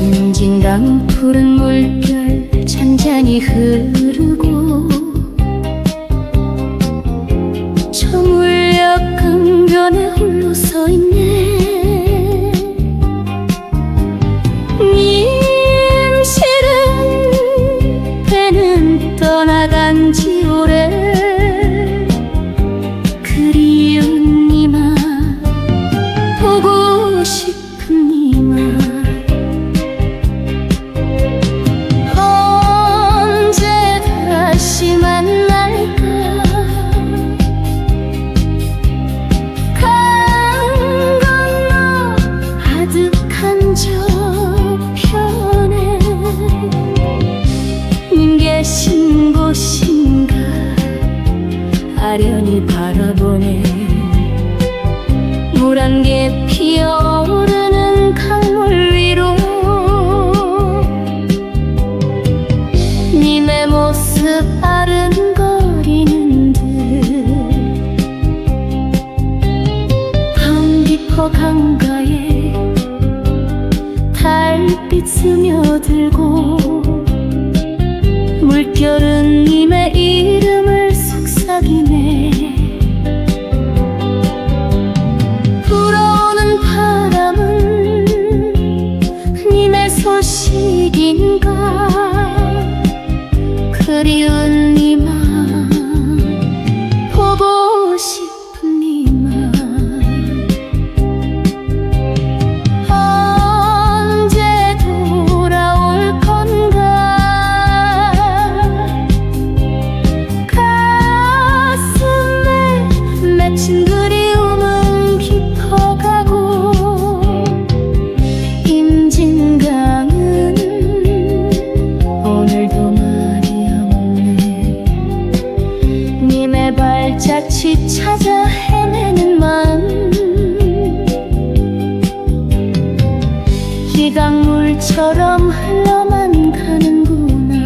임진강 푸른 물결 잔잔히 흐르고 저 물역 강변에 홀로 서 있네. 임실은 배는 떠나간 지 오래. 그리운 이마 보고 싶은 이마 다시 만날까. 강 건너 아득한 저편에 님 계신 곳인가 아련히 바라보네. 물 한 개 피어오르는 강물 위로 님의 모습 아른거리는 듯 밤 깊어 강가에 달빛 스며들고 물결은 님의 이름을 속삭이네. 불어오는 바람은 님의 소식인가. 그리운 이마 보고 싶은 이마 언제 돌아올 건가. 가슴에 맺힌 그리움은 깊어가고 임진강은 오늘도 님의 발자취 찾아 헤매는 마음 이 강물처럼 흘러만 가는구나.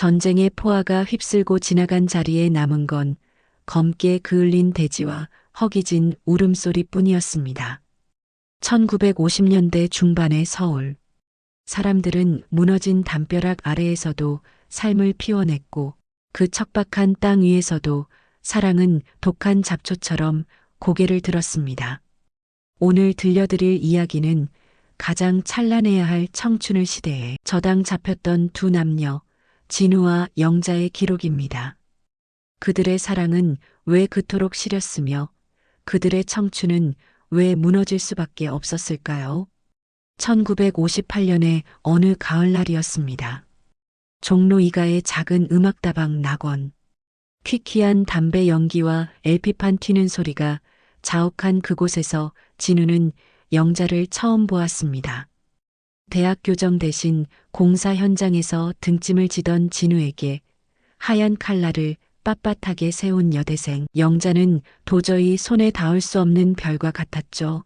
전쟁의 포화가 휩쓸고 지나간 자리에 남은 건 검게 그을린 대지와 허기진 울음소리뿐이었습니다. 1950년대 중반의 서울. 사람들은 무너진 담벼락 아래에서도 삶을 피워냈고 그 척박한 땅 위에서도 사랑은 독한 잡초처럼 고개를 들었습니다. 오늘 들려드릴 이야기는 가장 찬란해야 할 청춘의 시대에 저당 잡혔던 두 남녀, 진우와 영자의 기록입니다. 그들의 사랑은 왜 그토록 시렸으며 그들의 청춘은 왜 무너질 수밖에 없었을까요? 1958년의 어느 가을날이었습니다. 종로 2가의 작은 음악다방 낙원. 퀴퀴한 담배 연기와 LP판 튀는 소리가 자욱한 그곳에서 진우는 영자를 처음 보았습니다. 대학 교정 대신 공사 현장에서 등짐을 지던 진우에게 하얀 칼날을 빳빳하게 세운 여대생 영자는 도저히 손에 닿을 수 없는 별과 같았죠.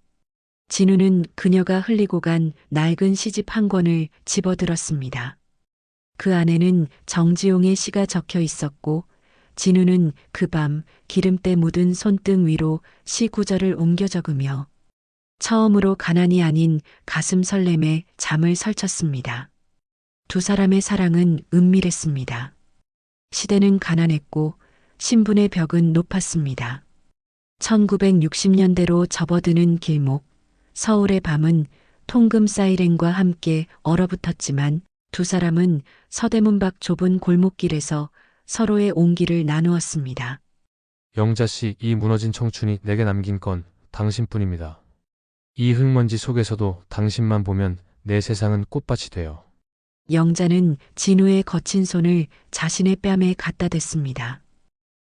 진우는 그녀가 흘리고 간 낡은 시집 한 권을 집어들었습니다. 그 안에는 정지용의 시가 적혀 있었고 진우는 그 밤 기름때 묻은 손등 위로 시 구절을 옮겨 적으며 처음으로 가난이 아닌 가슴 설렘에 잠을 설쳤습니다. 두 사람의 사랑은 은밀했습니다. 시대는 가난했고 신분의 벽은 높았습니다. 1960년대로 접어드는 길목, 서울의 밤은 통금 사이렌과 함께 얼어붙었지만 두 사람은 서대문 밖 좁은 골목길에서 서로의 온기를 나누었습니다. 영자 씨, 이 무너진 청춘이 내게 남긴 건 당신뿐입니다. 이 흙먼지 속에서도 당신만 보면 내 세상은 꽃밭이 돼요. 영자는 진우의 거친 손을 자신의 뺨에 갖다 댔습니다.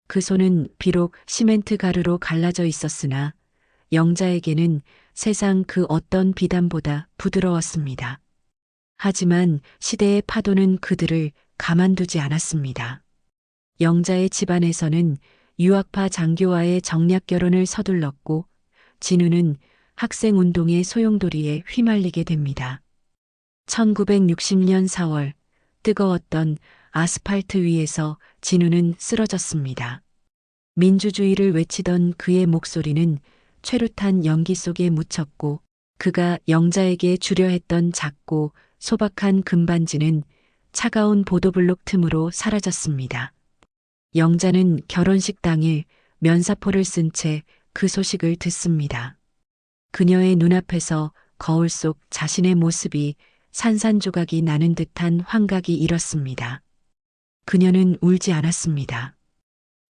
그 손은 비록 시멘트 가루로 갈라져 있었으나 영자에게는 세상 그 어떤 비단보다 부드러웠습니다. 하지만 시대의 파도는 그들을 가만두지 않았습니다. 영자의 집안에서는 유학파 장교와의 정략 결혼을 서둘렀고 진우는 학생운동의 소용돌이에 휘말리게 됩니다. 1960년 4월 뜨거웠던 아스팔트 위에서 진우는 쓰러졌습니다. 민주주의를 외치던 그의 목소리는 최루탄 연기 속에 묻혔고 그가 영자에게 주려 했던 작고 소박한 금반지는 차가운 보도블록 틈으로 사라졌습니다. 영자는 결혼식 당일 면사포를 쓴 채 그 소식을 듣습니다. 그녀의 눈앞에서 거울 속 자신의 모습이 산산조각이 나는 듯한 환각이 일었습니다. 그녀는 울지 않았습니다.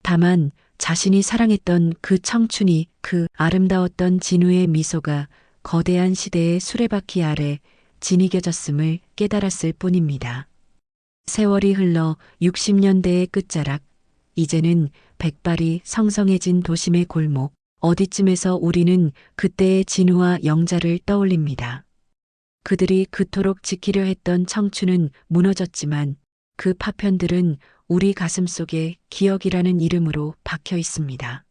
다만 자신이 사랑했던 그 청춘이, 그 아름다웠던 진우의 미소가 거대한 시대의 수레바퀴 아래 진이겨졌음을 깨달았을 뿐입니다. 세월이 흘러 60년대의 끝자락, 이제는 백발이 성성해진 도심의 골목, 어디쯤에서 우리는 그때의 진우와 영자를 떠올립니다. 그들이 그토록 지키려 했던 청춘은 무너졌지만 그 파편들은 우리 가슴 속에 기억이라는 이름으로 박혀 있습니다.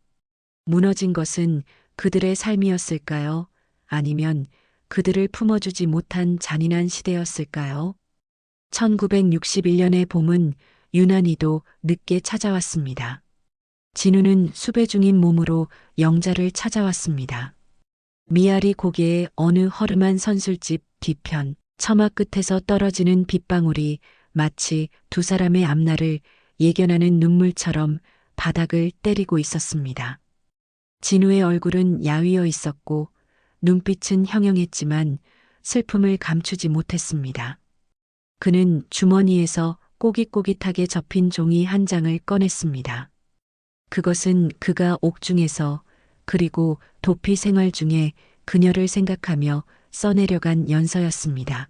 무너진 것은 그들의 삶이었을까요? 아니면 그들을 품어주지 못한 잔인한 시대였을까요? 1961년의 봄은 유난히도 늦게 찾아왔습니다. 진우는 수배 중인 몸으로 영자를 찾아왔습니다. 미아리 고개의 어느 허름한 선술집 뒤편, 처마 끝에서 떨어지는 빗방울이 마치 두 사람의 앞날을 예견하는 눈물처럼 바닥을 때리고 있었습니다. 진우의 얼굴은 야위어 있었고 눈빛은 형형했지만 슬픔을 감추지 못했습니다. 그는 주머니에서 꼬깃꼬깃하게 접힌 종이 한 장을 꺼냈습니다. 그것은 그가 옥중에서 그리고 도피 생활 중에 그녀를 생각하며 써내려간 연서였습니다.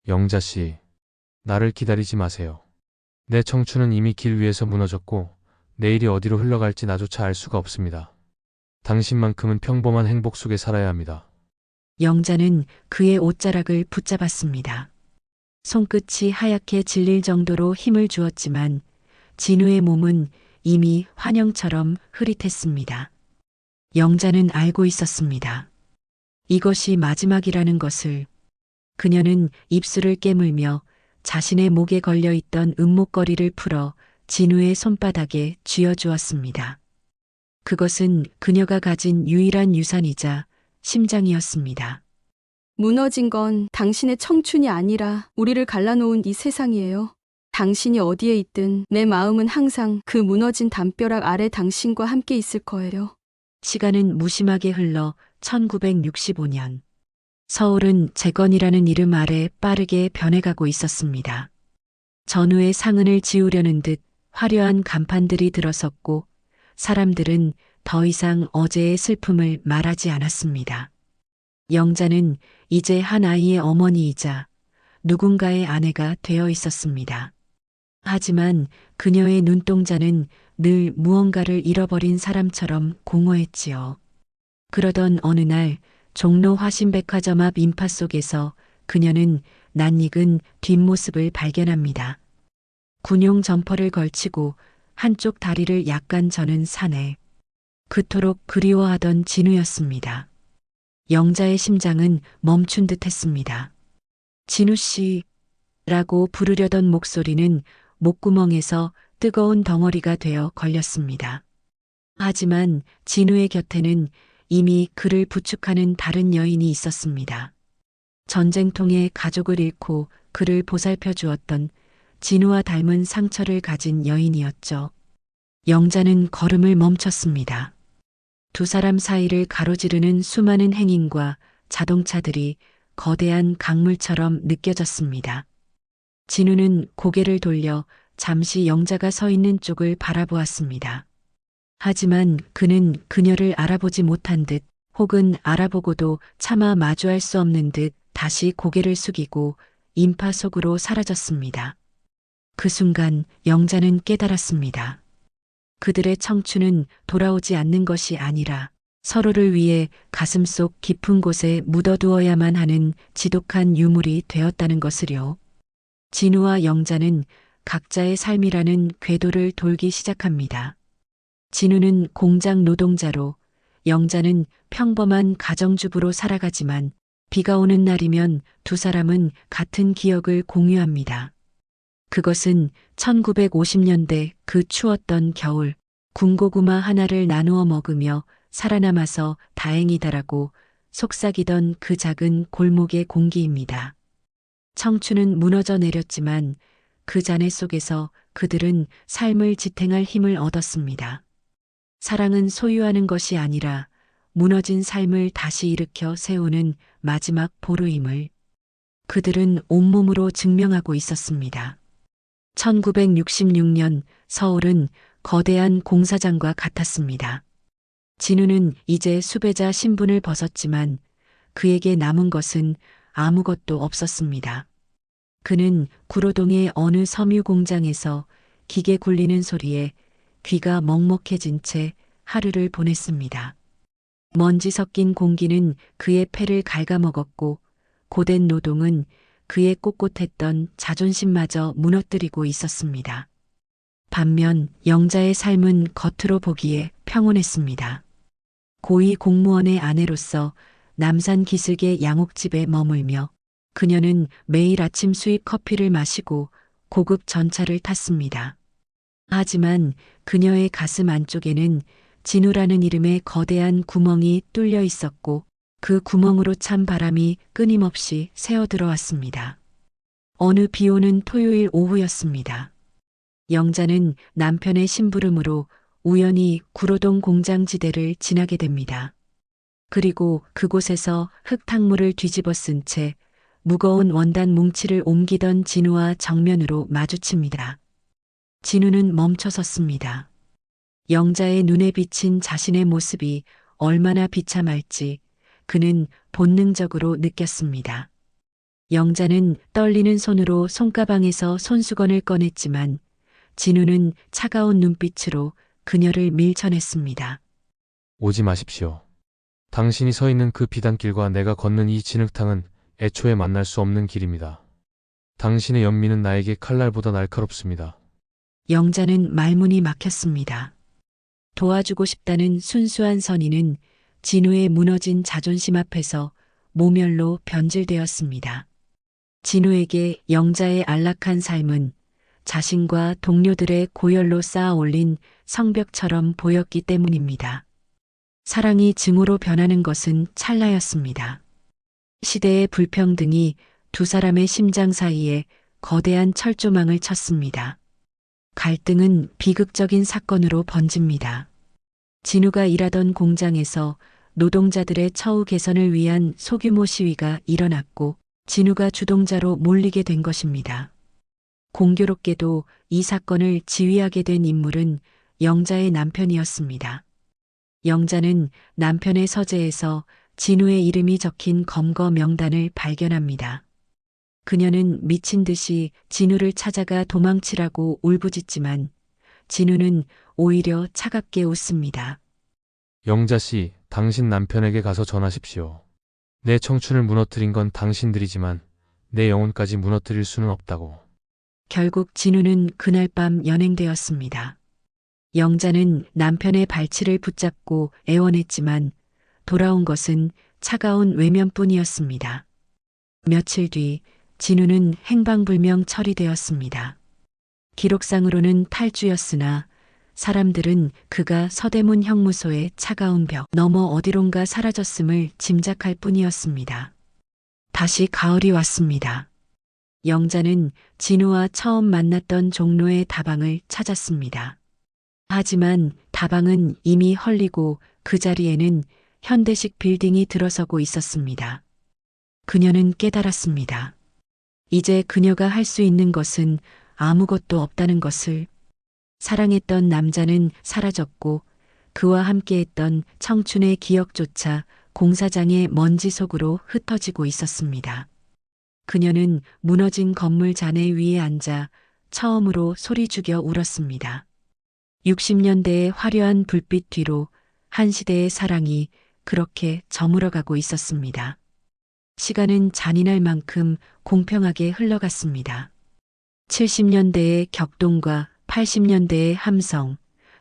영자 씨, 나를 기다리지 마세요. 내 청춘은 이미 길 위에서 무너졌고 내일이 어디로 흘러갈지 나조차 알 수가 없습니다. 당신만큼은 평범한 행복 속에 살아야 합니다. 영자는 그의 옷자락을 붙잡았습니다. 손끝이 하얗게 질릴 정도로 힘을 주었지만 진우의 몸은 이미 환영처럼 흐릿했습니다. 영자는 알고 있었습니다. 이것이 마지막이라는 것을. 그녀는 입술을 깨물며 자신의 목에 걸려 있던 은목걸이를 풀어 진우의 손바닥에 쥐어주었습니다. 그것은 그녀가 가진 유일한 유산이자 심장이었습니다. 무너진 건 당신의 청춘이 아니라 우리를 갈라놓은 이 세상이에요. 당신이 어디에 있든 내 마음은 항상 그 무너진 담벼락 아래 당신과 함께 있을 거예요. 시간은 무심하게 흘러 1965년. 서울은 재건이라는 이름 아래 빠르게 변해가고 있었습니다. 전후의 상흔을 지우려는 듯 화려한 간판들이 들어섰고 사람들은 더 이상 어제의 슬픔을 말하지 않았습니다. 영자는 이제 한 아이의 어머니이자 누군가의 아내가 되어 있었습니다. 하지만 그녀의 눈동자는 늘 무언가를 잃어버린 사람처럼 공허했지요. 그러던 어느 날 종로 화신백화점 앞 인파 속에서 그녀는 낯익은 뒷모습을 발견합니다. 군용 점퍼를 걸치고 한쪽 다리를 약간 저는 사내. 그토록 그리워하던 진우였습니다. 영자의 심장은 멈춘 듯 했습니다. 진우 씨라고 부르려던 목소리는 목구멍에서 뜨거운 덩어리가 되어 걸렸습니다. 하지만 진우의 곁에는 이미 그를 부축하는 다른 여인이 있었습니다. 전쟁통에 가족을 잃고 그를 보살펴 주었던 진우와 닮은 상처를 가진 여인이었죠. 영자는 걸음을 멈췄습니다. 두 사람 사이를 가로지르는 수많은 행인과 자동차들이 거대한 강물처럼 느껴졌습니다. 진우는 고개를 돌려 잠시 영자가 서 있는 쪽을 바라보았습니다. 하지만 그는 그녀를 알아보지 못한 듯 혹은 알아보고도 차마 마주할 수 없는 듯 다시 고개를 숙이고 인파 속으로 사라졌습니다. 그 순간 영자는 깨달았습니다. 그들의 청춘은 돌아오지 않는 것이 아니라 서로를 위해 가슴속 깊은 곳에 묻어두어야만 하는 지독한 유물이 되었다는 것을요. 진우와 영자는 각자의 삶이라는 궤도를 돌기 시작합니다. 진우는 공장 노동자로, 영자는 평범한 가정주부로 살아가지만 비가 오는 날이면 두 사람은 같은 기억을 공유합니다. 그것은 1950년대 그 추웠던 겨울, 군고구마 하나를 나누어 먹으며 살아남아서 다행이다라고 속삭이던 그 작은 골목의 공기입니다. 청춘은 무너져 내렸지만 그 잔해 속에서 그들은 삶을 지탱할 힘을 얻었습니다. 사랑은 소유하는 것이 아니라 무너진 삶을 다시 일으켜 세우는 마지막 보루임을 그들은 온몸으로 증명하고 있었습니다. 1966년 서울은 거대한 공사장과 같았습니다. 진우는 이제 수배자 신분을 벗었지만 그에게 남은 것은 아무것도 없었습니다. 그는 구로동의 어느 섬유 공장에서 기계 굴리는 소리에 귀가 먹먹해진 채 하루를 보냈습니다. 먼지 섞인 공기는 그의 폐를 갉아먹었고 고된 노동은 그의 꼿꼿했던 자존심마저 무너뜨리고 있었습니다. 반면 영자의 삶은 겉으로 보기에 평온했습니다. 고위 공무원의 아내로서 남산 기슭의 양옥집에 머물며 그녀는 매일 아침 수입 커피를 마시고 고급 전차를 탔습니다. 하지만 그녀의 가슴 안쪽에는 진우라는 이름의 거대한 구멍이 뚫려 있었고 그 구멍으로 찬 바람이 끊임없이 새어 들어왔습니다. 어느 비 오는 토요일 오후였습니다. 영자는 남편의 심부름으로 우연히 구로동 공장지대를 지나게 됩니다. 그리고 그곳에서 흙탕물을 뒤집어 쓴 채 무거운 원단 뭉치를 옮기던 진우와 정면으로 마주칩니다. 진우는 멈춰섰습니다. 영자의 눈에 비친 자신의 모습이 얼마나 비참할지 그는 본능적으로 느꼈습니다. 영자는 떨리는 손으로 손가방에서 손수건을 꺼냈지만 진우는 차가운 눈빛으로 그녀를 밀쳐냈습니다. 오지 마십시오. 당신이 서 있는 그 비단길과 내가 걷는 이 진흙탕은 애초에 만날 수 없는 길입니다. 당신의 연민은 나에게 칼날보다 날카롭습니다. 영자는 말문이 막혔습니다. 도와주고 싶다는 순수한 선의는 진우의 무너진 자존심 앞에서 모멸로 변질되었습니다. 진우에게 영자의 안락한 삶은 자신과 동료들의 고열로 쌓아 올린 성벽처럼 보였기 때문입니다. 사랑이 증오로 변하는 것은 찰나였습니다. 시대의 불평등이 두 사람의 심장 사이에 거대한 철조망을 쳤습니다. 갈등은 비극적인 사건으로 번집니다. 진우가 일하던 공장에서 노동자들의 처우 개선을 위한 소규모 시위가 일어났고 진우가 주동자로 몰리게 된 것입니다. 공교롭게도 이 사건을 지휘하게 된 인물은 영자의 남편이었습니다. 영자는 남편의 서재에서 진우의 이름이 적힌 검거 명단을 발견합니다. 그녀는 미친 듯이 진우를 찾아가 도망치라고 울부짖지만 진우는 오히려 차갑게 웃습니다. 영자 씨, 당신 남편에게 가서 전하십시오. 내 청춘을 무너뜨린 건 당신들이지만 내 영혼까지 무너뜨릴 수는 없다고. 결국 진우는 그날 밤 연행되었습니다. 영자는 남편의 발치를 붙잡고 애원했지만 돌아온 것은 차가운 외면뿐이었습니다. 며칠 뒤 진우는 행방불명 처리되었습니다. 기록상으로는 탈주였으나 사람들은 그가 서대문 형무소의 차가운 벽 너머 어디론가 사라졌음을 짐작할 뿐이었습니다. 다시 가을이 왔습니다. 영자는 진우와 처음 만났던 종로의 다방을 찾았습니다. 하지만 다방은 이미 헐리고 그 자리에는 현대식 빌딩이 들어서고 있었습니다. 그녀는 깨달았습니다. 이제 그녀가 할 수 있는 것은 아무것도 없다는 것을. 사랑했던 남자는 사라졌고 그와 함께했던 청춘의 기억조차 공사장의 먼지 속으로 흩어지고 있었습니다. 그녀는 무너진 건물 잔해 위에 앉아 처음으로 소리 죽여 울었습니다. 60년대의 화려한 불빛 뒤로 한 시대의 사랑이 그렇게 저물어가고 있었습니다. 시간은 잔인할 만큼 공평하게 흘러갔습니다. 70년대의 격동과 80년대의 함성,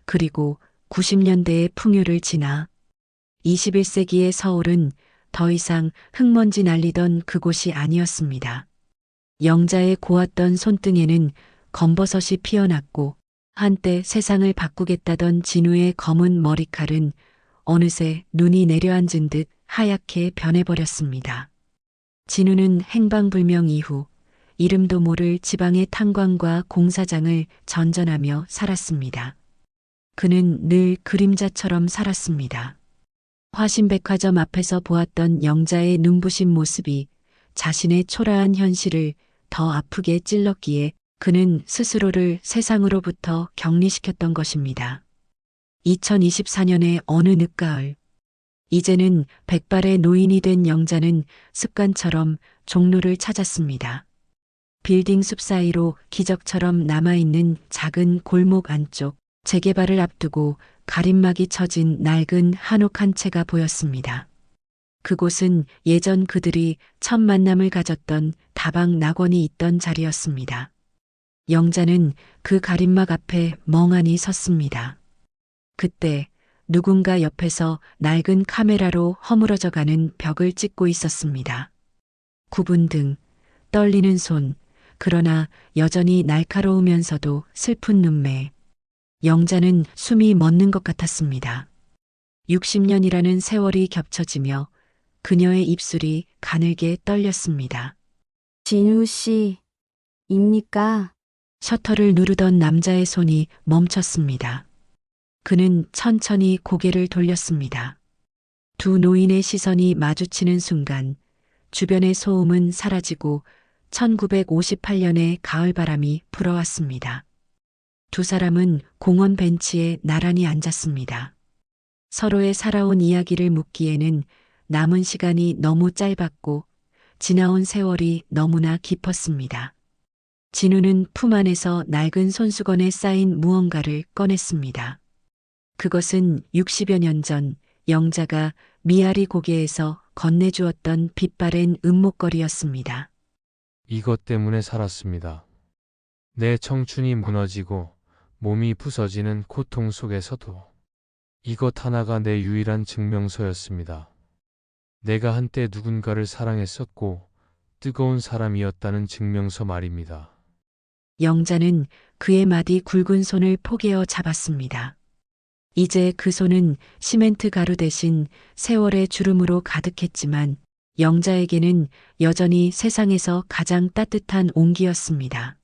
그리고 90년대의 풍요를 지나 21세기의 서울은 더 이상 흙먼지 날리던 그곳이 아니었습니다. 영자의 고왔던 손등에는 검버섯이 피어났고 한때 세상을 바꾸겠다던 진우의 검은 머리칼은 어느새 눈이 내려앉은 듯 하얗게 변해버렸습니다. 진우는 행방불명 이후 이름도 모를 지방의 탄광과 공사장을 전전하며 살았습니다. 그는 늘 그림자처럼 살았습니다. 화신백화점 앞에서 보았던 영자의 눈부신 모습이 자신의 초라한 현실을 더 아프게 찔렀기에 그는 스스로를 세상으로부터 격리시켰던 것입니다. 2024년의 어느 늦가을, 이제는 백발의 노인이 된 영자는 습관처럼 종로를 찾았습니다. 빌딩 숲 사이로 기적처럼 남아있는 작은 골목 안쪽, 재개발을 앞두고 가림막이 쳐진 낡은 한옥 한 채가 보였습니다. 그곳은 예전 그들이 첫 만남을 가졌던 다방 낙원이 있던 자리였습니다. 영자는 그 가림막 앞에 멍하니 섰습니다. 그때 누군가 옆에서 낡은 카메라로 허물어져가는 벽을 찍고 있었습니다. 굽은 등, 떨리는 손, 그러나 여전히 날카로우면서도 슬픈 눈매. 영자는 숨이 멎는 것 같았습니다. 60년이라는 세월이 겹쳐지며 그녀의 입술이 가늘게 떨렸습니다. 진우 씨, 입니까? 셔터를 누르던 남자의 손이 멈췄습니다. 그는 천천히 고개를 돌렸습니다. 두 노인의 시선이 마주치는 순간 주변의 소음은 사라지고 1958년의 가을바람이 불어왔습니다. 두 사람은 공원 벤치에 나란히 앉았습니다. 서로의 살아온 이야기를 묻기에는 남은 시간이 너무 짧았고 지나온 세월이 너무나 깊었습니다. 진우는 품 안에서 낡은 손수건에 쌓인 무언가를 꺼냈습니다. 그것은 60여 년 전 영자가 미아리 고개에서 건네주었던 빛바랜 은목걸이였습니다. 이것 때문에 살았습니다. 내 청춘이 무너지고 몸이 부서지는 고통 속에서도 이것 하나가 내 유일한 증명서였습니다. 내가 한때 누군가를 사랑했었고 뜨거운 사람이었다는 증명서 말입니다. 영자는 그의 마디 굵은 손을 포개어 잡았습니다. 이제 그 손은 시멘트 가루 대신 세월의 주름으로 가득했지만 영자에게는 여전히 세상에서 가장 따뜻한 온기였습니다.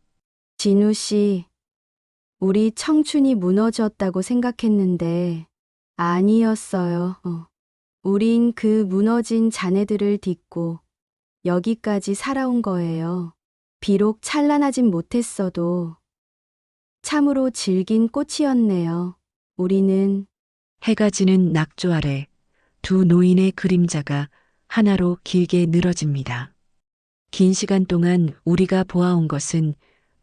진우 씨, 우리 청춘이 무너졌다고 생각했는데 아니었어요. 우린 그 무너진 자네들을 딛고 여기까지 살아온 거예요. 비록 찬란하진 못했어도 참으로 질긴 꽃이었네요. 우리는 해가 지는 낙조 아래 두 노인의 그림자가 하나로 길게 늘어집니다. 긴 시간 동안 우리가 보아온 것은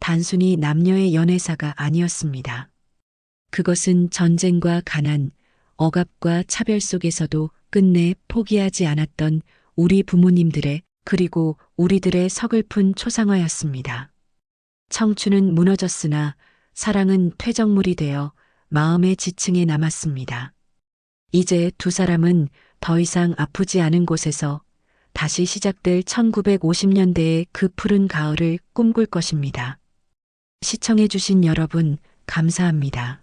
단순히 남녀의 연애사가 아니었습니다. 그것은 전쟁과 가난, 억압과 차별 속에서도 끝내 포기하지 않았던 우리 부모님들의 그리고 우리들의 서글픈 초상화였습니다. 청춘은 무너졌으나 사랑은 퇴적물이 되어 마음의 지층에 남았습니다. 이제 두 사람은 더 이상 아프지 않은 곳에서 다시 시작될 1950년대의 그 푸른 가을을 꿈꿀 것입니다. 시청해주신 여러분, 감사합니다.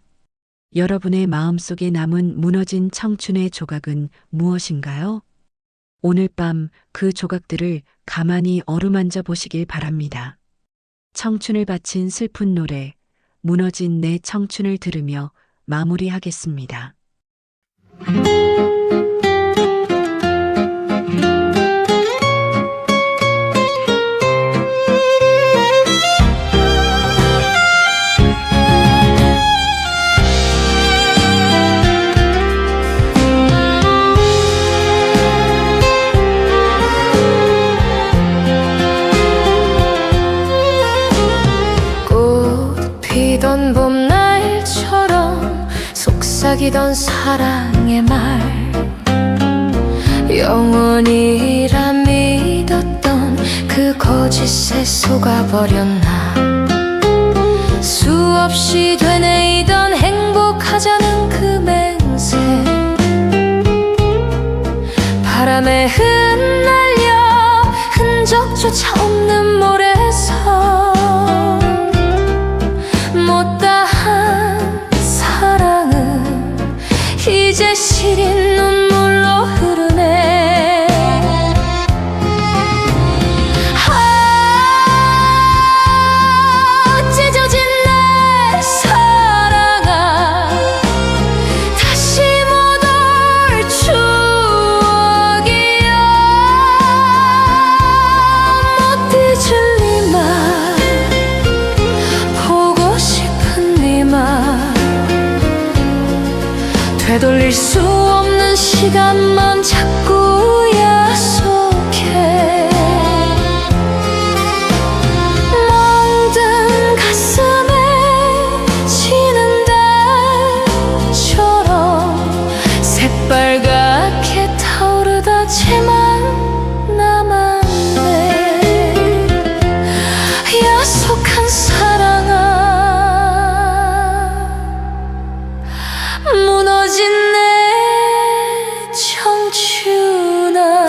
여러분의 마음속에 남은 무너진 청춘의 조각은 무엇인가요? 오늘 밤 그 조각들을 가만히 어루만져 보시길 바랍니다. 청춘을 바친 슬픈 노래, 무너진 내 청춘을 들으며 마무리하겠습니다. 꽃 피던 봄날처럼 속삭이던 사랑의 말 영원이라 믿었던 그 거짓에 속아버렸나 수없이 되뇌이던 행복하자는 그 맹세 바람에 흩날려 흔적조차 없는 모래성 못다한 사랑은 이제 시린 눈물로 흐르네 찢어진 내 사랑아 다시 못 올 추억이여 못 잊을 니만 보고 싶은 니만 되돌릴 수 없는 시간만 자꾸 약속해 멍든 가슴에 지는 달처럼 새빨갛게 타오르다 채만 남았네 약속한 사랑아 무너진 내 청춘아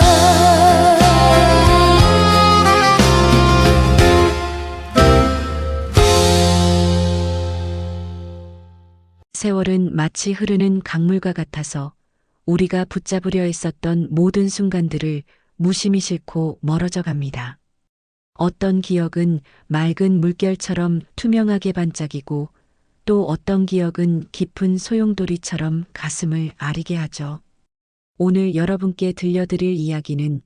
세월은 마치 흐르는 강물과 같아서 우리가 붙잡으려 했었던 모든 순간들을 무심히 싣고 멀어져 갑니다. 어떤 기억은 맑은 물결처럼 투명하게 반짝이고 또 어떤 기억은 깊은 소용돌이처럼 가슴을 아리게 하죠. 오늘 여러분께 들려드릴 이야기는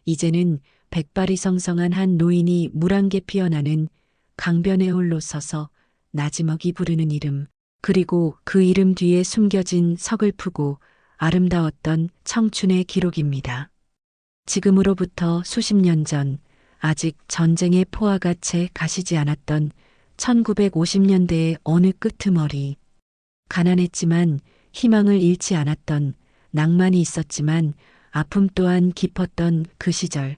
이제는 백발이 성성한 한 노인이 물안개 피어나는 강변에 홀로 서서 나지막이 부르는 이름, 그리고 그 이름 뒤에 숨겨진 서글프고 아름다웠던 청춘의 기록입니다. 지금으로부터 수십 년 전, 아직 전쟁의 포화가 채 가시지 않았던 1950년대의 어느 끄트머리. 가난했지만 희망을 잃지 않았던, 낭만이 있었지만 아픔 또한 깊었던 그 시절.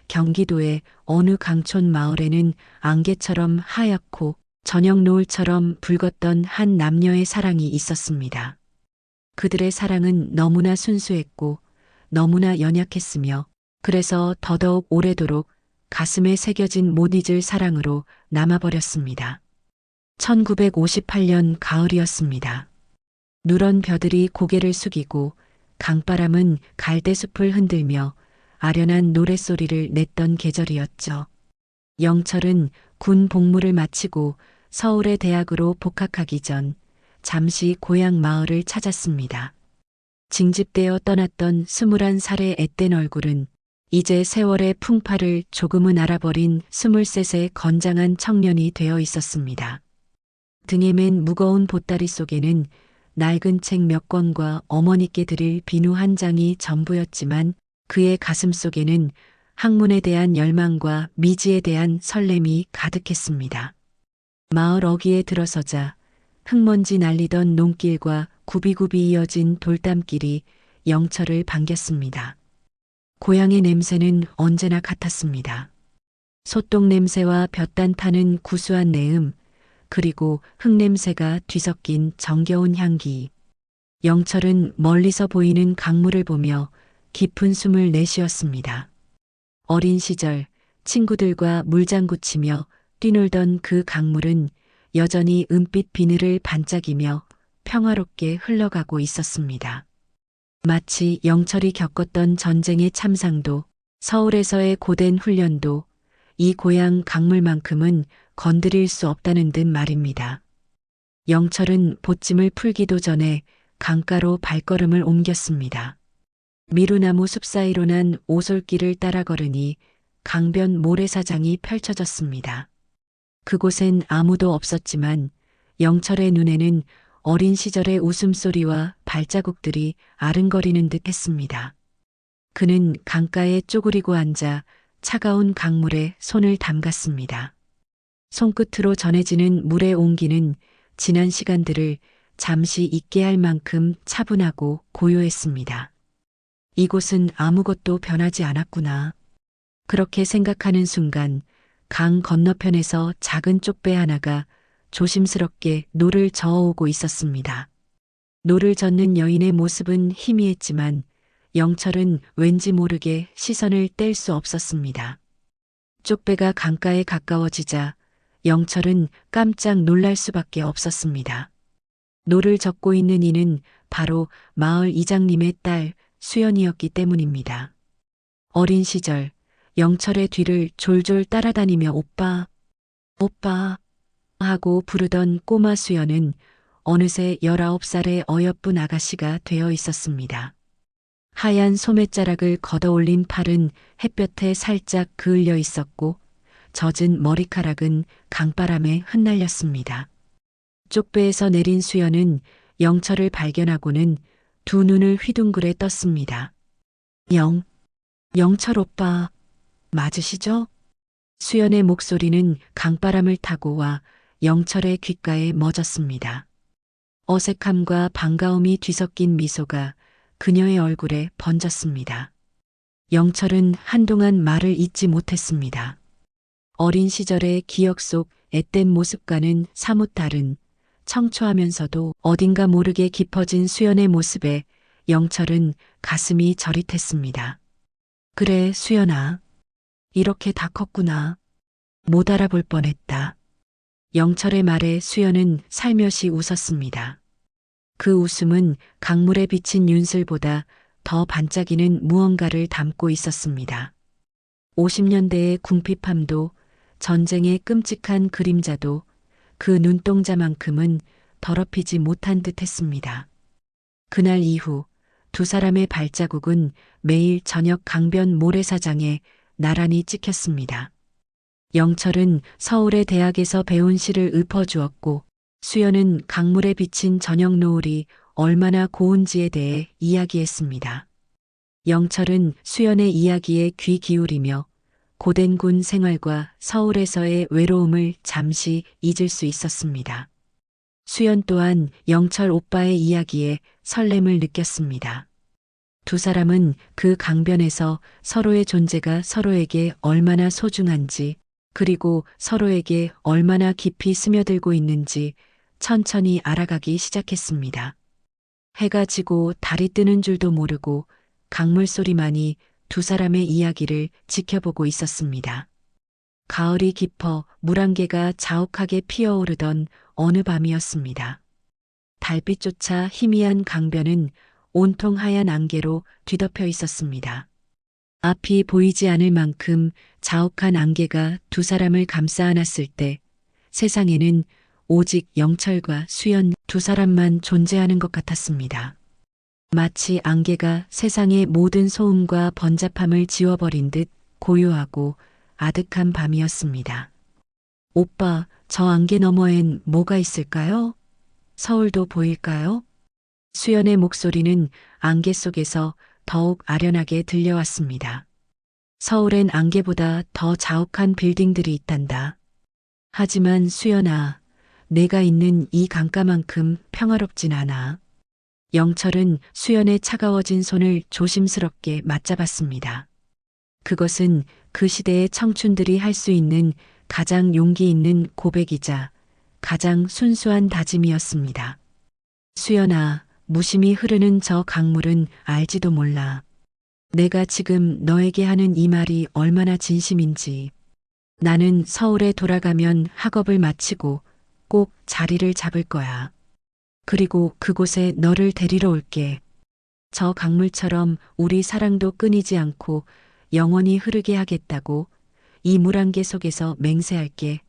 경기도의 어느 강촌 마을에는 안개처럼 하얗고 저녁 노을처럼 붉었던 한 남녀의 사랑이 있었습니다. 그들의 사랑은 너무나 순수했고 너무나 연약했으며 그래서 더더욱 오래도록 가슴에 새겨진 못 잊을 사랑으로 남아버렸습니다. 1958년 가을이었습니다. 누런 벼들이 고개를 숙이고 강바람은 갈대숲을 흔들며 아련한 노랫소리를 냈던 계절이었죠. 영철은 군 복무를 마치고 서울의 대학으로 복학하기 전 잠시 고향 마을을 찾았습니다. 징집되어 떠났던 21살의 앳된 얼굴은 이제 세월의 풍파를 조금은 알아버린 23세 건장한 청년이 되어 있었습니다. 등에 맨 무거운 보따리 속에는 낡은 책 몇 권과 어머니께 드릴 비누 한 장이 전부였지만 그의 가슴 속에는 학문에 대한 열망과 미지에 대한 설렘이 가득했습니다. 마을 어귀에 들어서자 흙먼지 날리던 논길과 굽이굽이 이어진 돌담길이 영철을 반겼습니다. 고향의 냄새는 언제나 같았습니다. 소똥 냄새와 볕단 타는 구수한 내음, 그리고 흙냄새가 뒤섞인 정겨운 향기. 영철은 멀리서 보이는 강물을 보며 깊은 숨을 내쉬었습니다. 어린 시절 친구들과 물장구 치며 뛰놀던 그 강물은 여전히 은빛 비늘을 반짝이며 평화롭게 흘러가고 있었습니다. 마치 영철이 겪었던 전쟁의 참상도 서울에서의 고된 훈련도 이 고향 강물만큼은 건드릴 수 없다는 듯 말입니다. 영철은 보찜을 풀기도 전에 강가로 발걸음을 옮겼습니다. 미루나무 숲 사이로 난 오솔길을 따라 걸으니 강변 모래사장이 펼쳐졌습니다. 그곳엔 아무도 없었지만 영철의 눈에는 어린 시절의 웃음소리와 발자국들이 아른거리는 듯 했습니다. 그는 강가에 쪼그리고 앉아 차가운 강물에 손을 담갔습니다. 손끝으로 전해지는 물의 온기는 지난 시간들을 잠시 잊게 할 만큼 차분하고 고요했습니다. 이곳은 아무것도 변하지 않았구나. 그렇게 생각하는 순간 강 건너편에서 작은 쪽배 하나가 조심스럽게 노를 저어오고 있었습니다. 노를 젓는 여인의 모습은 희미했지만 영철은 왠지 모르게 시선을 뗄 수 없었습니다. 쪽배가 강가에 가까워지자 영철은 깜짝 놀랄 수밖에 없었습니다. 노를 젓고 있는 이는 바로 마을 이장님의 딸 수연이었기 때문입니다. 어린 시절 영철의 뒤를 졸졸 따라다니며 오빠, 오빠 하고 부르던 꼬마 수연은 어느새 19살의 어여쁜 아가씨가 되어 있었습니다. 하얀 소매자락을 걷어올린 팔은 햇볕에 살짝 그을려 있었고 젖은 머리카락은 강바람에 흩날렸습니다. 쪽배에서 내린 수연은 영철을 발견하고는 두 눈을 휘둥그레 떴습니다. 영철 오빠, 맞으시죠? 수연의 목소리는 강바람을 타고 와 영철의 귓가에 멎었습니다. 어색함과 반가움이 뒤섞인 미소가 그녀의 얼굴에 번졌습니다. 영철은 한동안 말을 잇지 못했습니다. 어린 시절의 기억 속 앳된 모습과는 사뭇 다른 청초하면서도 어딘가 모르게 깊어진 수연의 모습에 영철은 가슴이 저릿했습니다. 그래, 수연아. 이렇게 다 컸구나. 못 알아볼 뻔했다. 영철의 말에 수연은 살며시 웃었습니다. 그 웃음은 강물에 비친 윤슬보다 더 반짝이는 무언가를 담고 있었습니다. 50년대의 궁핍함도 전쟁의 끔찍한 그림자도 그 눈동자만큼은 더럽히지 못한 듯 했습니다. 그날 이후 두 사람의 발자국은 매일 저녁 강변 모래사장에 나란히 찍혔습니다. 영철은 서울의 대학에서 배운 시를 읊어주었고 수연은 강물에 비친 저녁 노을이 얼마나 고운지에 대해 이야기했습니다. 영철은 수연의 이야기에 귀 기울이며 고된 군 생활과 서울에서의 외로움을 잠시 잊을 수 있었습니다. 수연 또한 영철 오빠의 이야기에 설렘을 느꼈습니다. 두 사람은 그 강변에서 서로의 존재가 서로에게 얼마나 소중한지 그리고 서로에게 얼마나 깊이 스며들고 있는지 천천히 알아가기 시작했습니다. 해가 지고 달이 뜨는 줄도 모르고 강물 소리만이 두 사람의 이야기를 지켜보고 있었습니다. 가을이 깊어 물안개가 자욱하게 피어오르던 어느 밤이었습니다. 달빛조차 희미한 강변은 온통 하얀 안개로 뒤덮여 있었습니다. 앞이 보이지 않을 만큼 자욱한 안개가 두 사람을 감싸 안았을 때 세상에는 오직 영철과 수연 두 사람만 존재하는 것 같았습니다. 마치 안개가 세상의 모든 소음과 번잡함을 지워버린 듯 고요하고 아득한 밤이었습니다. 오빠, 저 안개 너머엔 뭐가 있을까요? 서울도 보일까요? 수연의 목소리는 안개 속에서 더욱 아련하게 들려왔습니다. 서울엔 안개보다 더 자욱한 빌딩들이 있단다. 하지만 수연아, 내가 있는 이 강가만큼 평화롭진 않아. 영철은 수연의 차가워진 손을 조심스럽게 맞잡았습니다. 그것은 그 시대의 청춘들이 할 수 있는 가장 용기 있는 고백이자 가장 순수한 다짐이었습니다. 수연아, 무심히 흐르는 저 강물은 알지도 몰라. 내가 지금 너에게 하는 이 말이 얼마나 진심인지. 나는 서울에 돌아가면 학업을 마치고 꼭 자리를 잡을 거야. 그리고 그곳에 너를 데리러 올게. 저 강물처럼 우리 사랑도 끊이지 않고 영원히 흐르게 하겠다고 이 물안개 속에서 맹세할게.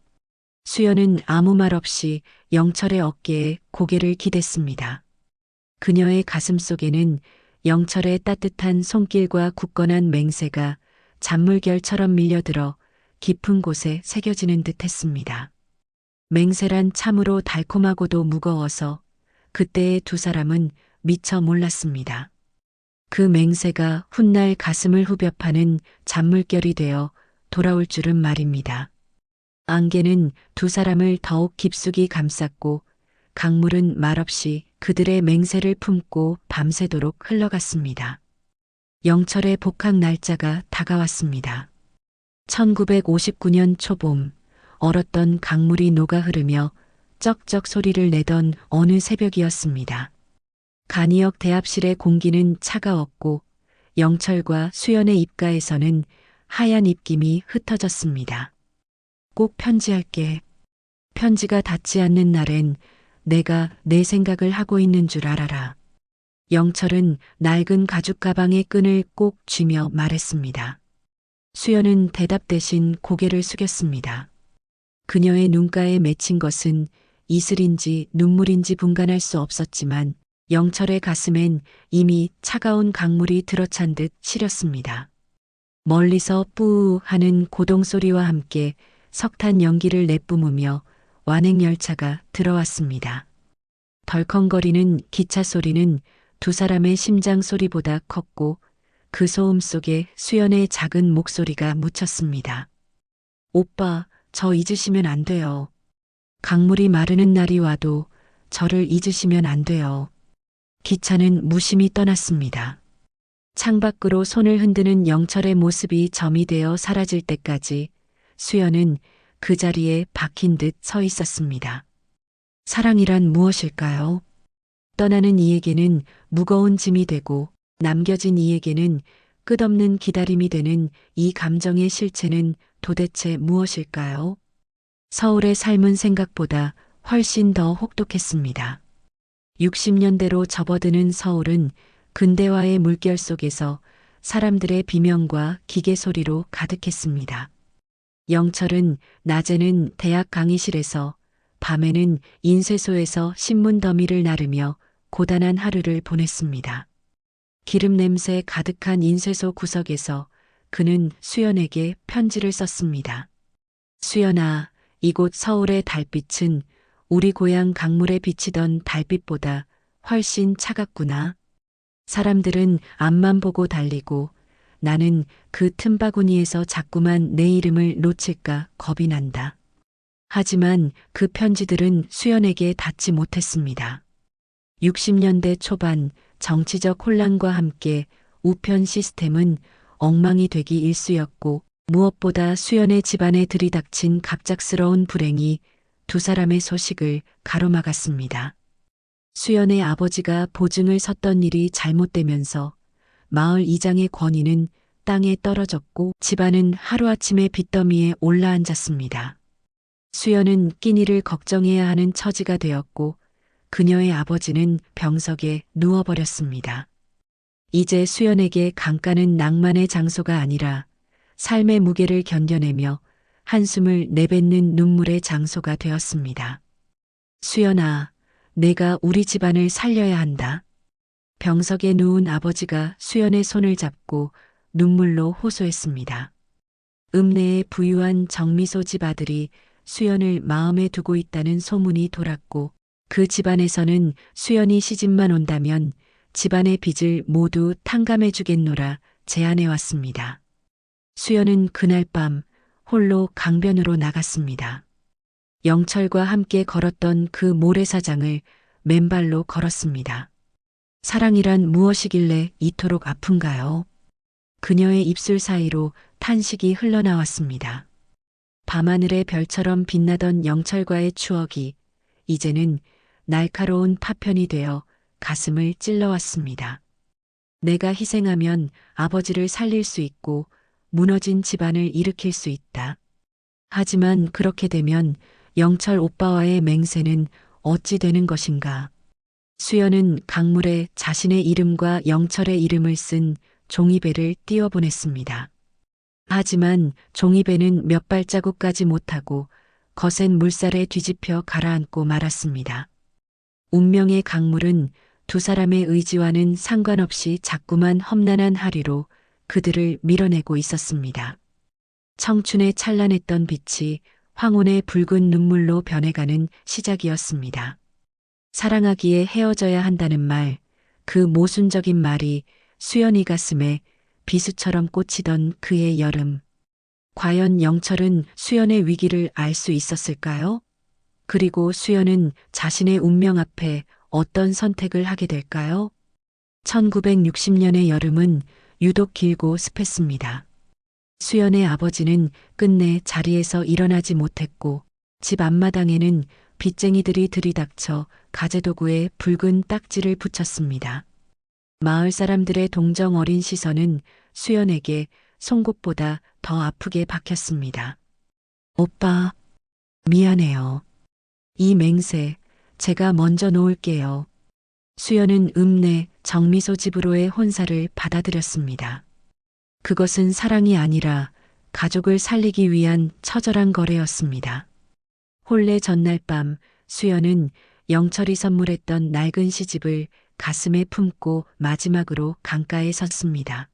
수연은 아무 말 없이 영철의 어깨에 고개를 기댔습니다. 그녀의 가슴 속에는 영철의 따뜻한 손길과 굳건한 맹세가 잔물결처럼 밀려들어 깊은 곳에 새겨지는 듯 했습니다. 맹세란 참으로 달콤하고도 무거워서 그때의 두 사람은 미처 몰랐습니다. 그 맹세가 훗날 가슴을 후벼 파는 잔물결이 되어 돌아올 줄은 말입니다. 안개는 두 사람을 더욱 깊숙이 감쌌고 강물은 말없이 그들의 맹세를 품고 밤새도록 흘러갔습니다. 영철의 복학 날짜가 다가왔습니다. 1959년 초봄, 얼었던 강물이 녹아 흐르며 쩍쩍 소리를 내던 어느 새벽이었습니다. 간이역 대합실의 공기는 차가웠고 영철과 수연의 입가에서는 하얀 입김이 흩어졌습니다. 꼭 편지할게. 편지가 닿지 않는 날엔 내가 내 생각을 하고 있는 줄 알아라. 영철은 낡은 가죽 가방의 끈을 꼭 쥐며 말했습니다. 수연은 대답 대신 고개를 숙였습니다. 그녀의 눈가에 맺힌 것은 이슬인지 눈물인지 분간할 수 없었지만 영철의 가슴엔 이미 차가운 강물이 들어찬 듯 시렸습니다. 멀리서 뿌 하는 고동소리와 함께 석탄 연기를 내뿜으며 완행열차가 들어왔습니다. 덜컹거리는 기차 소리는 두 사람의 심장 소리보다 컸고 그 소음 속에 수연의 작은 목소리가 묻혔습니다. 오빠, 저 잊으시면 안 돼요. 강물이 마르는 날이 와도 저를 잊으시면 안 돼요. 기차는 무심히 떠났습니다. 창밖으로 손을 흔드는 영철의 모습이 점이 되어 사라질 때까지 수연은 그 자리에 박힌 듯 서 있었습니다. 사랑이란 무엇일까요? 떠나는 이에게는 무거운 짐이 되고 남겨진 이에게는 끝없는 기다림이 되는 이 감정의 실체는 도대체 무엇일까요? 서울의 삶은 생각보다 훨씬 더 혹독했습니다. 60년대로 접어드는 서울은 근대화의 물결 속에서 사람들의 비명과 기계 소리로 가득했습니다. 영철은 낮에는 대학 강의실에서 밤에는 인쇄소에서 신문 더미를 나르며 고단한 하루를 보냈습니다. 기름 냄새 가득한 인쇄소 구석에서 그는 수연에게 편지를 썼습니다. 수연아, 이곳 서울의 달빛은 우리 고향 강물에 비치던 달빛보다 훨씬 차갑구나. 사람들은 앞만 보고 달리고 나는 그 틈바구니에서 자꾸만 내 이름을 놓칠까 겁이 난다. 하지만 그 편지들은 수연에게 닿지 못했습니다. 60년대 초반 정치적 혼란과 함께 우편 시스템은 엉망이 되기 일쑤였고 무엇보다 수연의 집안에 들이닥친 갑작스러운 불행이 두 사람의 소식을 가로막았습니다. 수연의 아버지가 보증을 섰던 일이 잘못되면서 마을 이장의 권위는 땅에 떨어졌고 집안은 하루아침에 빚더미에 올라앉았습니다. 수연은 끼니를 걱정해야 하는 처지가 되었고 그녀의 아버지는 병석에 누워버렸습니다. 이제 수연에게 강가는 낭만의 장소가 아니라 삶의 무게를 견뎌내며 한숨을 내뱉는 눈물의 장소가 되었습니다. 수연아, 내가 우리 집안을 살려야 한다. 병석에 누운 아버지가 수연의 손을 잡고 눈물로 호소했습니다. 읍내의 부유한 정미소 집 아들이 수연을 마음에 두고 있다는 소문이 돌았고 그 집안에서는 수연이 시집만 온다면 집안의 빚을 모두 탕감해 주겠노라 제안해 왔습니다. 수연은 그날 밤 홀로 강변으로 나갔습니다. 영철과 함께 걸었던 그 모래사장을 맨발로 걸었습니다. 사랑이란 무엇이길래 이토록 아픈가요? 그녀의 입술 사이로 탄식이 흘러나왔습니다. 밤하늘의 별처럼 빛나던 영철과의 추억이 이제는 날카로운 파편이 되어 가슴을 찔러왔습니다. 내가 희생하면 아버지를 살릴 수 있고 무너진 집안을 일으킬 수 있다. 하지만 그렇게 되면 영철 오빠와의 맹세는 어찌 되는 것인가? 수연은 강물에 자신의 이름과 영철의 이름을 쓴 종이배를 띄워보냈습니다. 하지만 종이배는 몇 발자국 가지 못하고 거센 물살에 뒤집혀 가라앉고 말았습니다. 운명의 강물은 두 사람의 의지와는 상관없이 자꾸만 험난한 하류로 그들을 밀어내고 있었습니다. 청춘의 찬란했던 빛이 황혼의 붉은 눈물로 변해가는 시작이었습니다. 사랑하기에 헤어져야 한다는 말, 그 모순적인 말이 수연이 가슴에 비수처럼 꽂히던 그의 여름. 과연 영철은 수연의 위기를 알 수 있었을까요? 그리고 수연은 자신의 운명 앞에 어떤 선택을 하게 될까요? 1960년의 여름은 유독 길고 습했습니다. 수연의 아버지는 끝내 자리에서 일어나지 못했고 집 앞마당에는 빚쟁이들이 들이닥쳐 가재도구에 붉은 딱지를 붙였습니다. 마을 사람들의 동정 어린 시선은 수연에게 송곳보다 더 아프게 박혔습니다. 오빠, 미안해요. 이 맹세 제가 먼저 놓을게요. 수연은 읍내 정미소 집으로의 혼사를 받아들였습니다. 그것은 사랑이 아니라 가족을 살리기 위한 처절한 거래였습니다. 혼례 전날 밤 수연은 영철이 선물했던 낡은 시집을 가슴에 품고 마지막으로 강가에 섰습니다.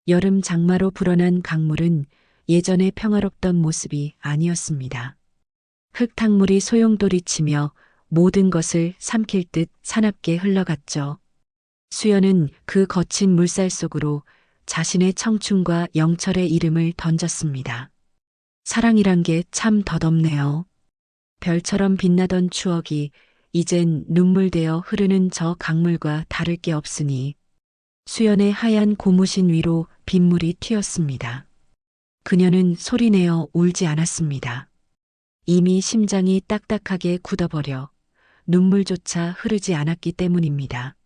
여름 장마로 불어난 강물은 예전의 평화롭던 모습이 아니었습니다. 흙탕물이 소용돌이치며 모든 것을 삼킬 듯 사납게 흘러갔죠. 수연은 그 거친 물살 속으로 자신의 청춘과 영철의 이름을 던졌습니다. 사랑이란 게 참 덧없네요. 별처럼 빛나던 추억이 이젠 눈물되어 흐르는 저 강물과 다를 게 없으니 수연의 하얀 고무신 위로 빗물이 튀었습니다. 그녀는 소리내어 울지 않았습니다. 이미 심장이 딱딱하게 굳어버려 눈물조차 흐르지 않았기 때문입니다.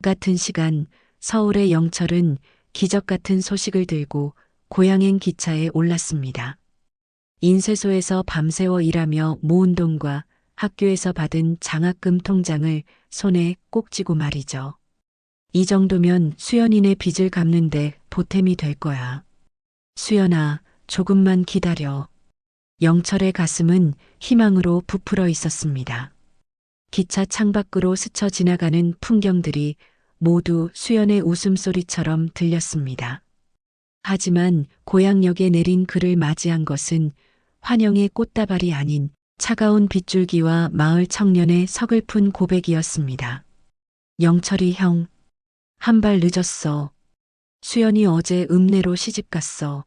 같은 시간 서울의 영철은 기적 같은 소식을 들고 고향행 기차에 올랐습니다. 인쇄소에서 밤새워 일하며 모은 돈과 학교에서 받은 장학금 통장을 손에 꼭 쥐고 말이죠. 이 정도면 수연이네 빚을 갚는데 보탬이 될 거야. 수연아, 조금만 기다려. 영철의 가슴은 희망으로 부풀어 있었습니다. 기차 창밖으로 스쳐 지나가는 풍경들이 모두 수연의 웃음소리처럼 들렸습니다. 하지만 고향역에 내린 그를 맞이한 것은 환영의 꽃다발이 아닌 차가운 빗줄기와 마을 청년의 서글픈 고백이었습니다. 영철이 형, 한 발 늦었어. 수연이 어제 읍내로 시집갔어.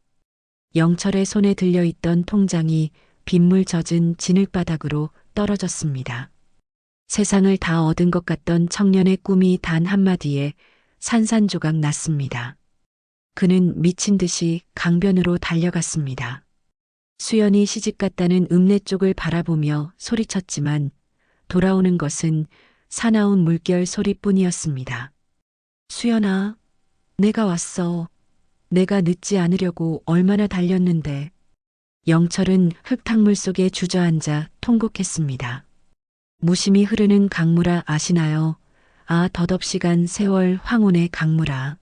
영철의 손에 들려있던 통장이 빗물 젖은 진흙바닥으로 떨어졌습니다. 세상을 다 얻은 것 같던 청년의 꿈이 단 한마디에 산산조각 났습니다. 그는 미친 듯이 강변으로 달려갔습니다. 수연이 시집갔다는 읍내 쪽을 바라보며 소리쳤지만 돌아오는 것은 사나운 물결 소리뿐이었습니다. 수연아, 내가 왔어. 내가 늦지 않으려고 얼마나 달렸는데. 영철은 흙탕물 속에 주저앉아 통곡했습니다. 무심히 흐르는 강물아 아시나요? 아 덧없이간 세월 황혼의 강물아.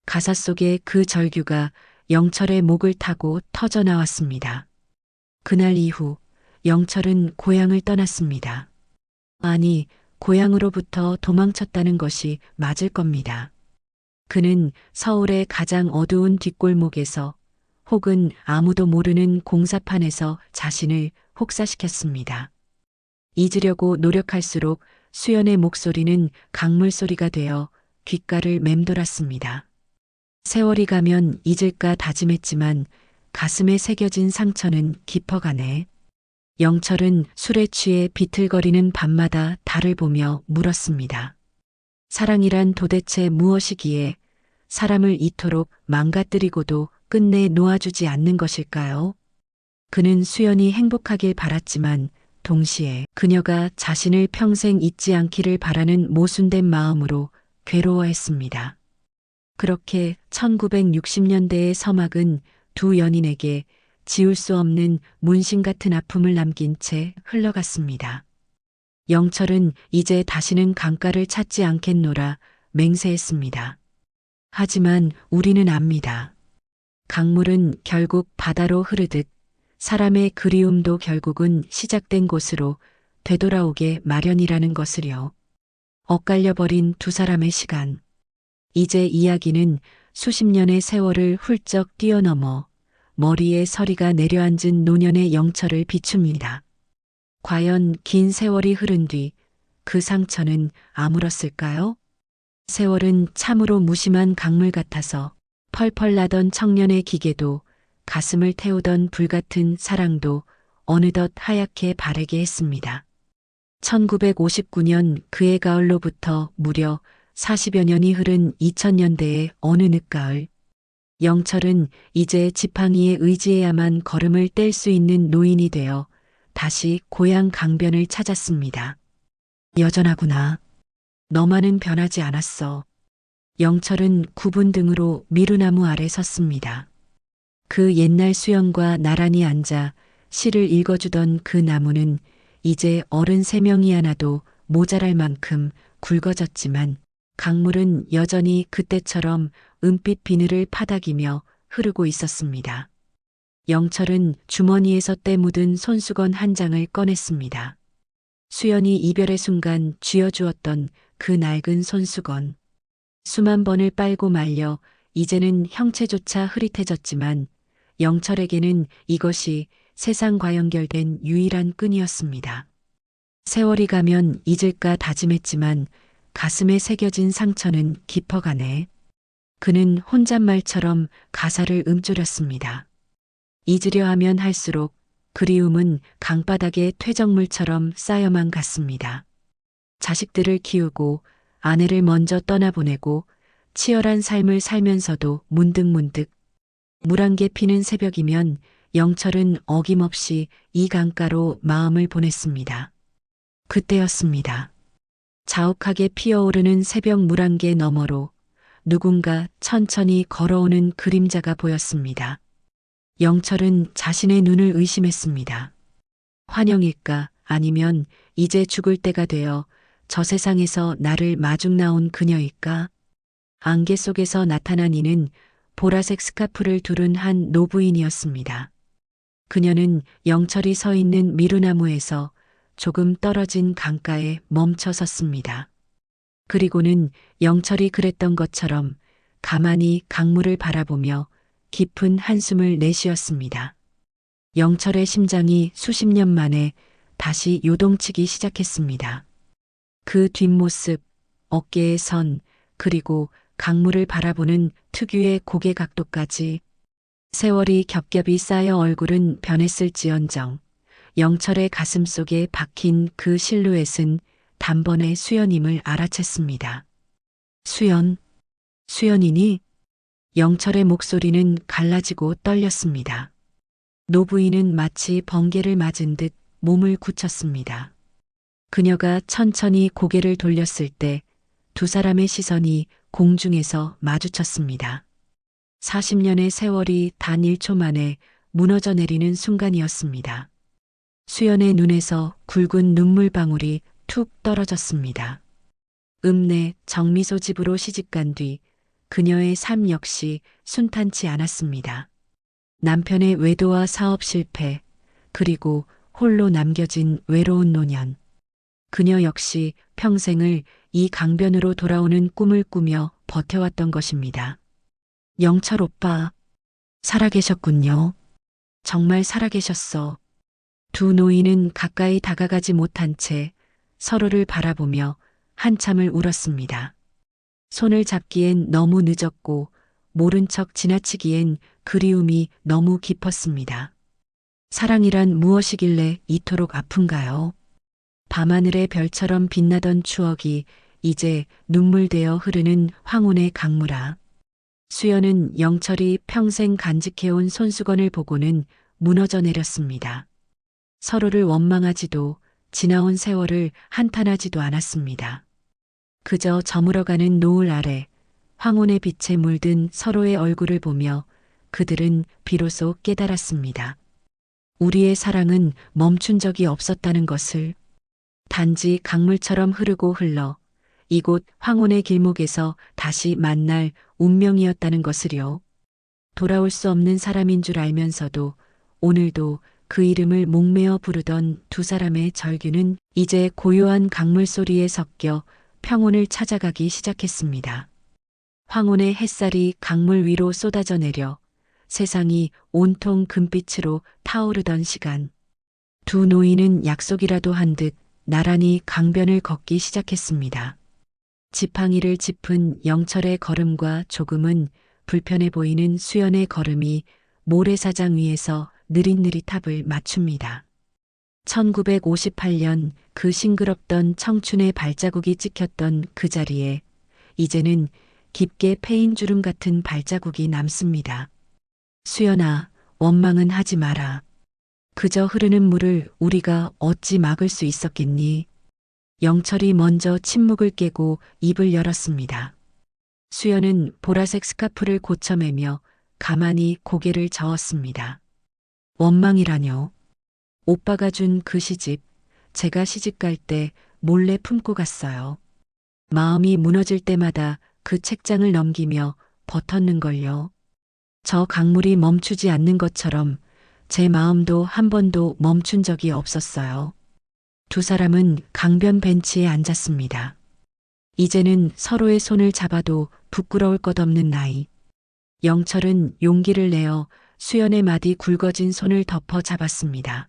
가사 속에 그 절규가 영철의 목을 타고 터져 나왔습니다. 그날 이후 영철은 고향을 떠났습니다. 아니, 고향으로부터 도망쳤다는 것이 맞을 겁니다. 그는 서울의 가장 어두운 뒷골목에서 혹은 아무도 모르는 공사판에서 자신을 혹사시켰습니다. 잊으려고 노력할수록 수연의 목소리는 강물 소리가 되어 귓가를 맴돌았습니다. 세월이 가면 잊을까 다짐했지만 가슴에 새겨진 상처는 깊어가네. 영철은 술에 취해 비틀거리는 밤마다 달을 보며 물었습니다. 사랑이란 도대체 무엇이기에 사람을 이토록 망가뜨리고도 끝내 놓아주지 않는 것일까요? 그는 수연이 행복하길 바랐지만 동시에 그녀가 자신을 평생 잊지 않기를 바라는 모순된 마음으로 괴로워했습니다. 그렇게 1960년대의 서막은 두 연인에게 지울 수 없는 문신 같은 아픔을 남긴 채 흘러갔습니다. 영철은 이제 다시는 강가를 찾지 않겠노라 맹세했습니다. 하지만 우리는 압니다. 강물은 결국 바다로 흐르듯 사람의 그리움도 결국은 시작된 곳으로 되돌아오게 마련이라는 것을요. 엇갈려버린 두 사람의 시간. 이제 이야기는 수십 년의 세월을 훌쩍 뛰어넘어 머리에 서리가 내려앉은 노년의 영철을 비춥니다. 과연 긴 세월이 흐른 뒤 그 상처는 아물었을까요? 세월은 참으로 무심한 강물 같아서 펄펄 나던 청년의 기계도 가슴을 태우던 불같은 사랑도 어느덧 하얗게 바래게 했습니다. 1959년 그해 가을로부터 무려 40여 년이 흐른 2000년대의 어느 늦가을, 영철은 이제 지팡이에 의지해야만 걸음을 뗄 수 있는 노인이 되어 다시 고향 강변을 찾았습니다. 여전하구나. 너만은 변하지 않았어. 영철은 굽은 등으로 미루나무 아래 섰습니다. 그 옛날 수연과 나란히 앉아 시를 읽어주던 그 나무는 이제 어른 3명이 하나도 모자랄 만큼 굵어졌지만 강물은 여전히 그때처럼 은빛 비늘을 파닥이며 흐르고 있었습니다. 영철은 주머니에서 때 묻은 손수건 한 장을 꺼냈습니다. 수연이 이별의 순간 쥐어주었던 그 낡은 손수건. 수만 번을 빨고 말려 이제는 형체조차 흐릿해졌지만 영철에게는 이것이 세상과 연결된 유일한 끈이었습니다. 세월이 가면 잊을까 다짐했지만 가슴에 새겨진 상처는 깊어가네. 그는 혼잣말처럼 가사를 움츠렸습니다. 잊으려 하면 할수록 그리움은 강바닥의 퇴적물처럼 쌓여만 갔습니다. 자식들을 키우고 아내를 먼저 떠나보내고 치열한 삶을 살면서도 문득문득 물안개 피는 새벽이면 영철은 어김없이 이 강가로 마음을 보냈습니다. 그때였습니다. 자욱하게 피어오르는 새벽 물안개 너머로 누군가 천천히 걸어오는 그림자가 보였습니다. 영철은 자신의 눈을 의심했습니다. 환영일까 아니면 이제 죽을 때가 되어 저 세상에서 나를 마중 나온 그녀일까? 안개 속에서 나타난 이는 보라색 스카프를 두른 한 노부인이었습니다. 그녀는 영철이 서 있는 미루나무에서 조금 떨어진 강가에 멈춰 섰습니다. 그리고는 영철이 그랬던 것처럼 가만히 강물을 바라보며 깊은 한숨을 내쉬었습니다. 영철의 심장이 수십 년 만에 다시 요동치기 시작했습니다. 그 뒷모습, 어깨의 선, 그리고 강물을 바라보는 특유의 고개 각도까지 세월이 겹겹이 쌓여 얼굴은 변했을지언정 영철의 가슴 속에 박힌 그 실루엣은 단번에 수연임을 알아챘습니다. 수연, 수연이니? 영철의 목소리는 갈라지고 떨렸습니다. 노부인은 마치 번개를 맞은 듯 몸을 굳혔습니다. 그녀가 천천히 고개를 돌렸을 때 두 사람의 시선이 공중에서 마주쳤습니다. 40년의 세월이 단 1초 만에 무너져 내리는 순간이었습니다. 수연의 눈에서 굵은 눈물방울이 툭 떨어졌습니다. 읍내 정미소 집으로 시집간 뒤 그녀의 삶 역시 순탄치 않았습니다. 남편의 외도와 사업 실패, 그리고 홀로 남겨진 외로운 노년. 그녀 역시 평생을 이 강변으로 돌아오는 꿈을 꾸며 버텨왔던 것입니다. 영철 오빠, 살아계셨군요. 정말 살아계셨어. 두 노인은 가까이 다가가지 못한 채 서로를 바라보며 한참을 울었습니다. 손을 잡기엔 너무 늦었고 모른 척 지나치기엔 그리움이 너무 깊었습니다. 사랑이란 무엇이길래 이토록 아픈가요? 밤하늘의 별처럼 빛나던 추억이 이제 눈물되어 흐르는 황혼의 강물아. 수연은 영철이 평생 간직해온 손수건을 보고는 무너져 내렸습니다. 서로를 원망하지도 지나온 세월을 한탄하지도 않았습니다. 그저 저물어가는 노을 아래 황혼의 빛에 물든 서로의 얼굴을 보며 그들은 비로소 깨달았습니다. 우리의 사랑은 멈춘 적이 없었다는 것을. 단지 강물처럼 흐르고 흘러 이곳 황혼의 길목에서 다시 만날 운명이었다는 것을요. 돌아올 수 없는 사람인 줄 알면서도 오늘도 그 이름을 목매어 부르던 두 사람의 절규는 이제 고요한 강물 소리에 섞여 평온을 찾아가기 시작했습니다. 황혼의 햇살이 강물 위로 쏟아져 내려 세상이 온통 금빛으로 타오르던 시간. 두 노인은 약속이라도 한 듯 나란히 강변을 걷기 시작했습니다. 지팡이를 짚은 영철의 걸음과 조금은 불편해 보이는 수연의 걸음이 모래사장 위에서 느릿느릿 합을 맞춥니다. 1958년 그 싱그럽던 청춘의 발자국이 찍혔던 그 자리에 이제는 깊게 패인 주름 같은 발자국이 남습니다. 수연아, 원망은 하지 마라. 그저 흐르는 물을 우리가 어찌 막을 수 있었겠니? 영철이 먼저 침묵을 깨고 입을 열었습니다. 수연은 보라색 스카프를 고쳐매며 가만히 고개를 저었습니다. 원망이라뇨. 오빠가 준 그 시집, 제가 시집갈 때 몰래 품고 갔어요. 마음이 무너질 때마다 그 책장을 넘기며 버텼는걸요. 저 강물이 멈추지 않는 것처럼 제 마음도 한 번도 멈춘 적이 없었어요. 두 사람은 강변 벤치에 앉았습니다. 이제는 서로의 손을 잡아도 부끄러울 것 없는 나이. 영철은 용기를 내어 수연의 마디 굵어진 손을 덮어 잡았습니다.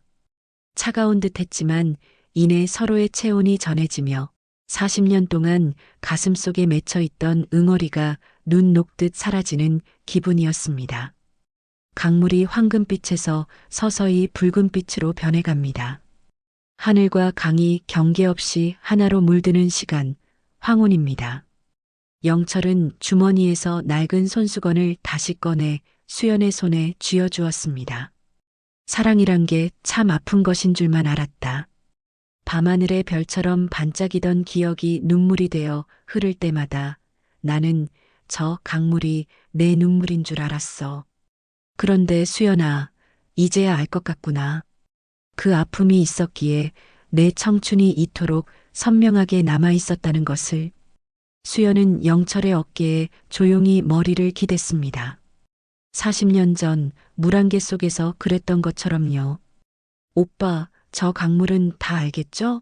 차가운 듯 했지만 이내 서로의 체온이 전해지며 40년 동안 가슴 속에 맺혀 있던 응어리가 눈 녹듯 사라지는 기분이었습니다. 강물이 황금빛에서 서서히 붉은빛으로 변해갑니다. 하늘과 강이 경계 없이 하나로 물드는 시간, 황혼입니다. 영철은 주머니에서 낡은 손수건을 다시 꺼내 수연의 손에 쥐어주었습니다. 사랑이란 게 참 아픈 것인 줄만 알았다. 밤하늘의 별처럼 반짝이던 기억이 눈물이 되어 흐를 때마다 나는 저 강물이 내 눈물인 줄 알았어. 그런데 수연아, 이제야 알 것 같구나. 그 아픔이 있었기에 내 청춘이 이토록 선명하게 남아 있었다는 것을. 수연은 영철의 어깨에 조용히 머리를 기댔습니다. 40년 전 물안개 속에서 그랬던 것처럼요. 오빠, 저 강물은 다 알겠죠?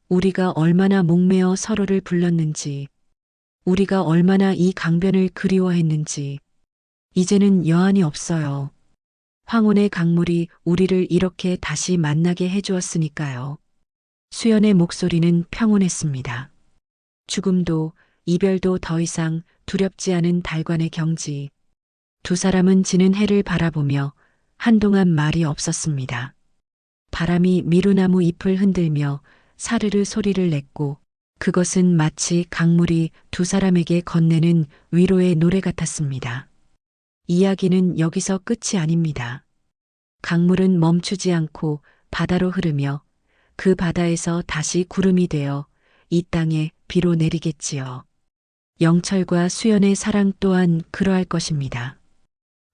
우리가 얼마나 목매어 서로를 불렀는지, 우리가 얼마나 이 강변을 그리워했는지. 이제는 여한이 없어요. 황혼의 강물이 우리를 이렇게 다시 만나게 해주었으니까요. 수연의 목소리는 평온했습니다. 죽음도 이별도 더 이상 두렵지 않은 달관의 경지. 두 사람은 지는 해를 바라보며 한동안 말이 없었습니다. 바람이 미루나무 잎을 흔들며 사르르 소리를 냈고 그것은 마치 강물이 두 사람에게 건네는 위로의 노래 같았습니다. 이야기는 여기서 끝이 아닙니다. 강물은 멈추지 않고 바다로 흐르며 그 바다에서 다시 구름이 되어 이 땅에 비로 내리겠지요. 영철과 수연의 사랑 또한 그러할 것입니다.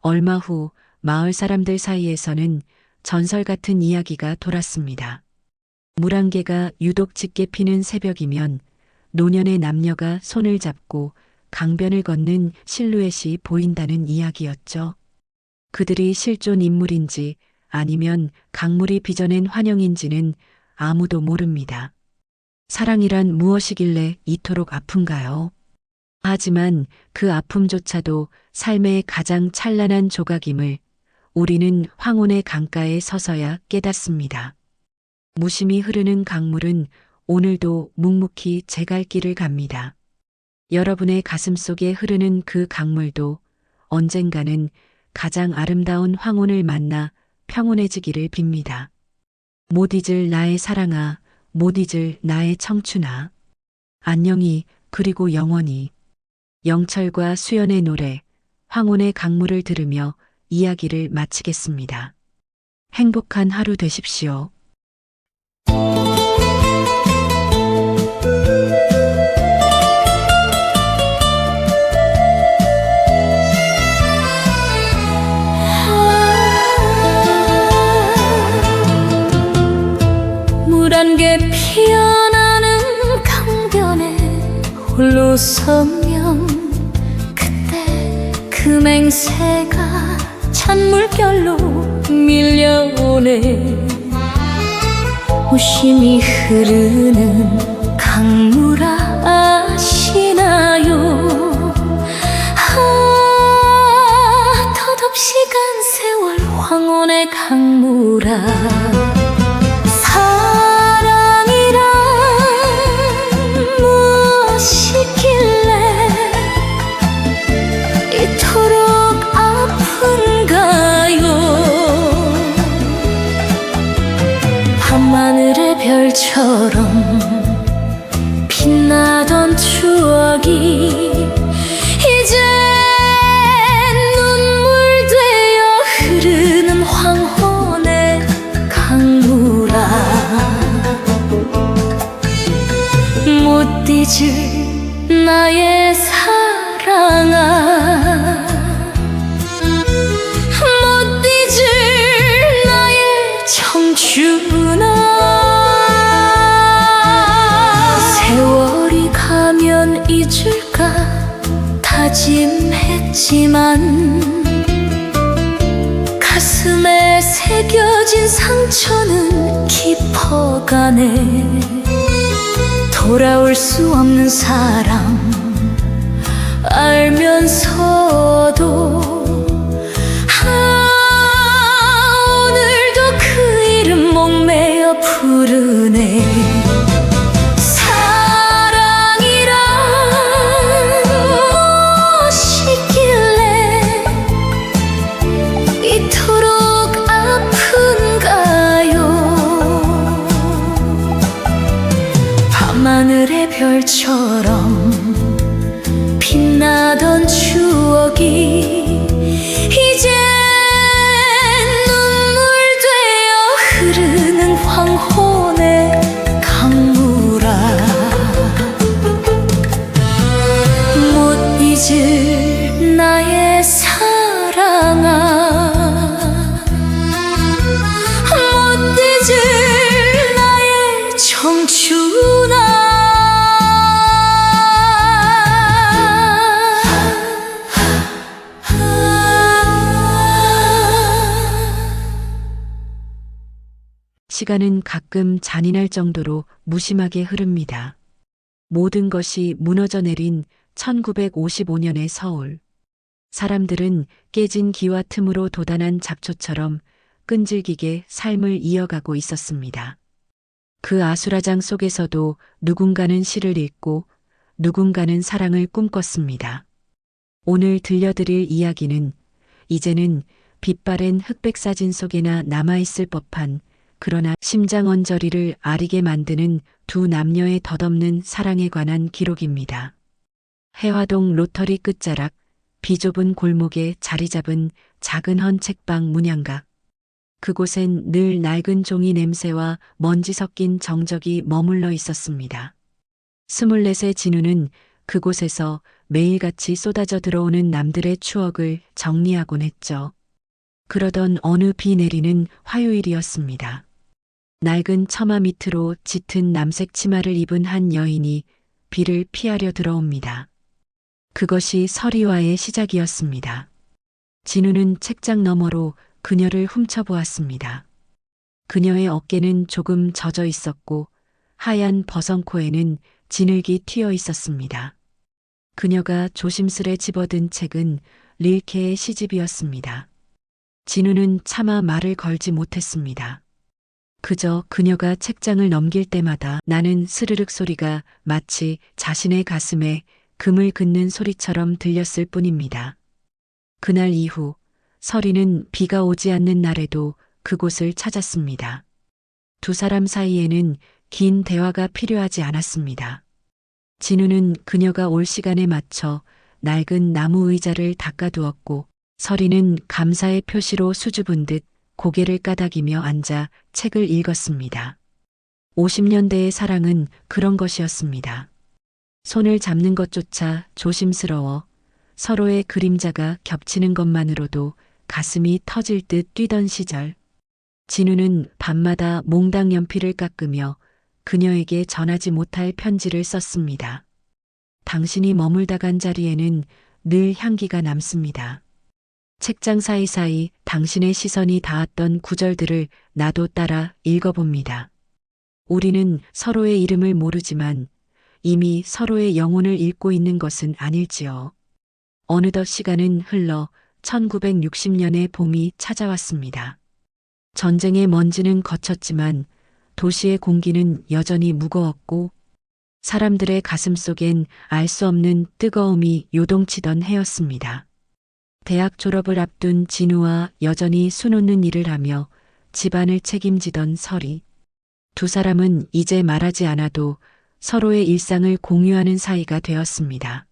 얼마 후 마을 사람들 사이에서는 전설 같은 이야기가 돌았습니다. 물안개가 유독 짙게 피는 새벽이면 노년의 남녀가 손을 잡고 강변을 걷는 실루엣이 보인다는 이야기였죠. 그들이 실존 인물인지 아니면 강물이 빚어낸 환영인지는 아무도 모릅니다. 사랑이란 무엇이길래 이토록 아픈가요? 하지만 그 아픔조차도 삶의 가장 찬란한 조각임을 우리는 황혼의 강가에 서서야 깨닫습니다. 무심히 흐르는 강물은 오늘도 묵묵히 제 갈 길을 갑니다. 여러분의 가슴 속에 흐르는 그 강물도 언젠가는 가장 아름다운 황혼을 만나 평온해지기를 빕니다. 못 잊을 나의 사랑아, 못 잊을 나의 청춘아. 안녕히 그리고 영원히. 영철과 수연의 노래, 황혼의 강물을 들으며 이야기를 마치겠습니다. 행복한 하루 되십시오. 물안개 피어나는 강변에 홀로 서면 그때 그 맹세가 찬 물결로 밀려오네. 무심히 흐르는 강물아 아시나요? 덧없이 간 세월 황혼의 강물아. 사랑이란 무엇이길래 이토록 아픈가요? 밤하늘의 별처럼 빛나던 추억이 이제 눈물 되어 흐르는 황혼의 강물아. 못 잊을 나의 사랑아, 못 잊을 나의 청춘아. 세월이 가면 잊을까 다짐했지만 가슴에 새겨진 상처는 깊어가네. 돌아올 수 없는 사람 알면서도 오늘도 그 이름 목매어 부르네. 사랑이란 무엇이길래 이토록 아픈가요? 밤하늘의 별처럼 빛나던 추억이 이제 눈물 되어 흐르는 황혼의 강물아. 못 잊을 나의 사랑아, 못 잊을 나의 청춘아. 시간은 가끔 잔인할 정도로 무심하게 흐릅니다. 모든 것이 무너져 내린 1955년의 서울. 사람들은 깨진 기와 틈으로 돋아난 잡초처럼 끈질기게 삶을 이어가고 있었습니다. 그 아수라장 속에서도 누군가는 시를 읽고 누군가는 사랑을 꿈꿨습니다. 오늘 들려드릴 이야기는 이제는 빛바랜 흑백 사진 속에나 남아있을 법한 그러나 심장 언저리를 아리게 만드는 두 남녀의 덧없는 사랑에 관한 기록입니다. 해화동 로터리 끝자락 비좁은 골목에 자리 잡은 작은 헌 책방 문양각. 그곳엔 늘 낡은 종이 냄새와 먼지 섞인 정적이 머물러 있었습니다. 24세 진우는 그곳에서 매일같이 쏟아져 들어오는 남들의 추억을 정리하곤 했죠. 그러던 어느 비 내리는 화요일이었습니다. 낡은 처마 밑으로 짙은 남색 치마를 입은 한 여인이 비를 피하려 들어옵니다. 그것이 설이와의 시작이었습니다. 진우는 책장 너머로 그녀를 훔쳐보았습니다. 그녀의 어깨는 조금 젖어 있었고 하얀 버선코에는 진흙이 튀어 있었습니다. 그녀가 조심스레 집어든 책은 릴케의 시집이었습니다. 진우는 차마 말을 걸지 못했습니다. 그저 그녀가 책장을 넘길 때마다 나는 스르륵 소리가 마치 자신의 가슴에 금을 긋는 소리처럼 들렸을 뿐입니다. 그날 이후 설이는 비가 오지 않는 날에도 그곳을 찾았습니다. 두 사람 사이에는 긴 대화가 필요하지 않았습니다. 진우는 그녀가 올 시간에 맞춰 낡은 나무 의자를 닦아두었고 설이는 감사의 표시로 수줍은 듯 고개를 까닥이며 앉아 책을 읽었습니다. 50년대의 사랑은 그런 것이었습니다. 손을 잡는 것조차 조심스러워 서로의 그림자가 겹치는 것만으로도 가슴이 터질 듯 뛰던 시절. 진우는 밤마다 몽당 연필을 깎으며 그녀에게 전하지 못할 편지를 썼습니다. 당신이 머물다 간 자리에는 늘 향기가 남습니다. 책장 사이사이 당신의 시선이 닿았던 구절들을 나도 따라 읽어봅니다. 우리는 서로의 이름을 모르지만 이미 서로의 영혼을 읽고 있는 것은 아닐지요. 어느덧 시간은 흘러 1960년의 봄이 찾아왔습니다. 전쟁의 먼지는 거쳤지만 도시의 공기는 여전히 무거웠고 사람들의 가슴 속엔 알 수 없는 뜨거움이 요동치던 해였습니다. 대학 졸업을 앞둔 진우와 여전히 수놓는 일을 하며 집안을 책임지던 설이. 두 사람은 이제 말하지 않아도 서로의 일상을 공유하는 사이가 되었습니다.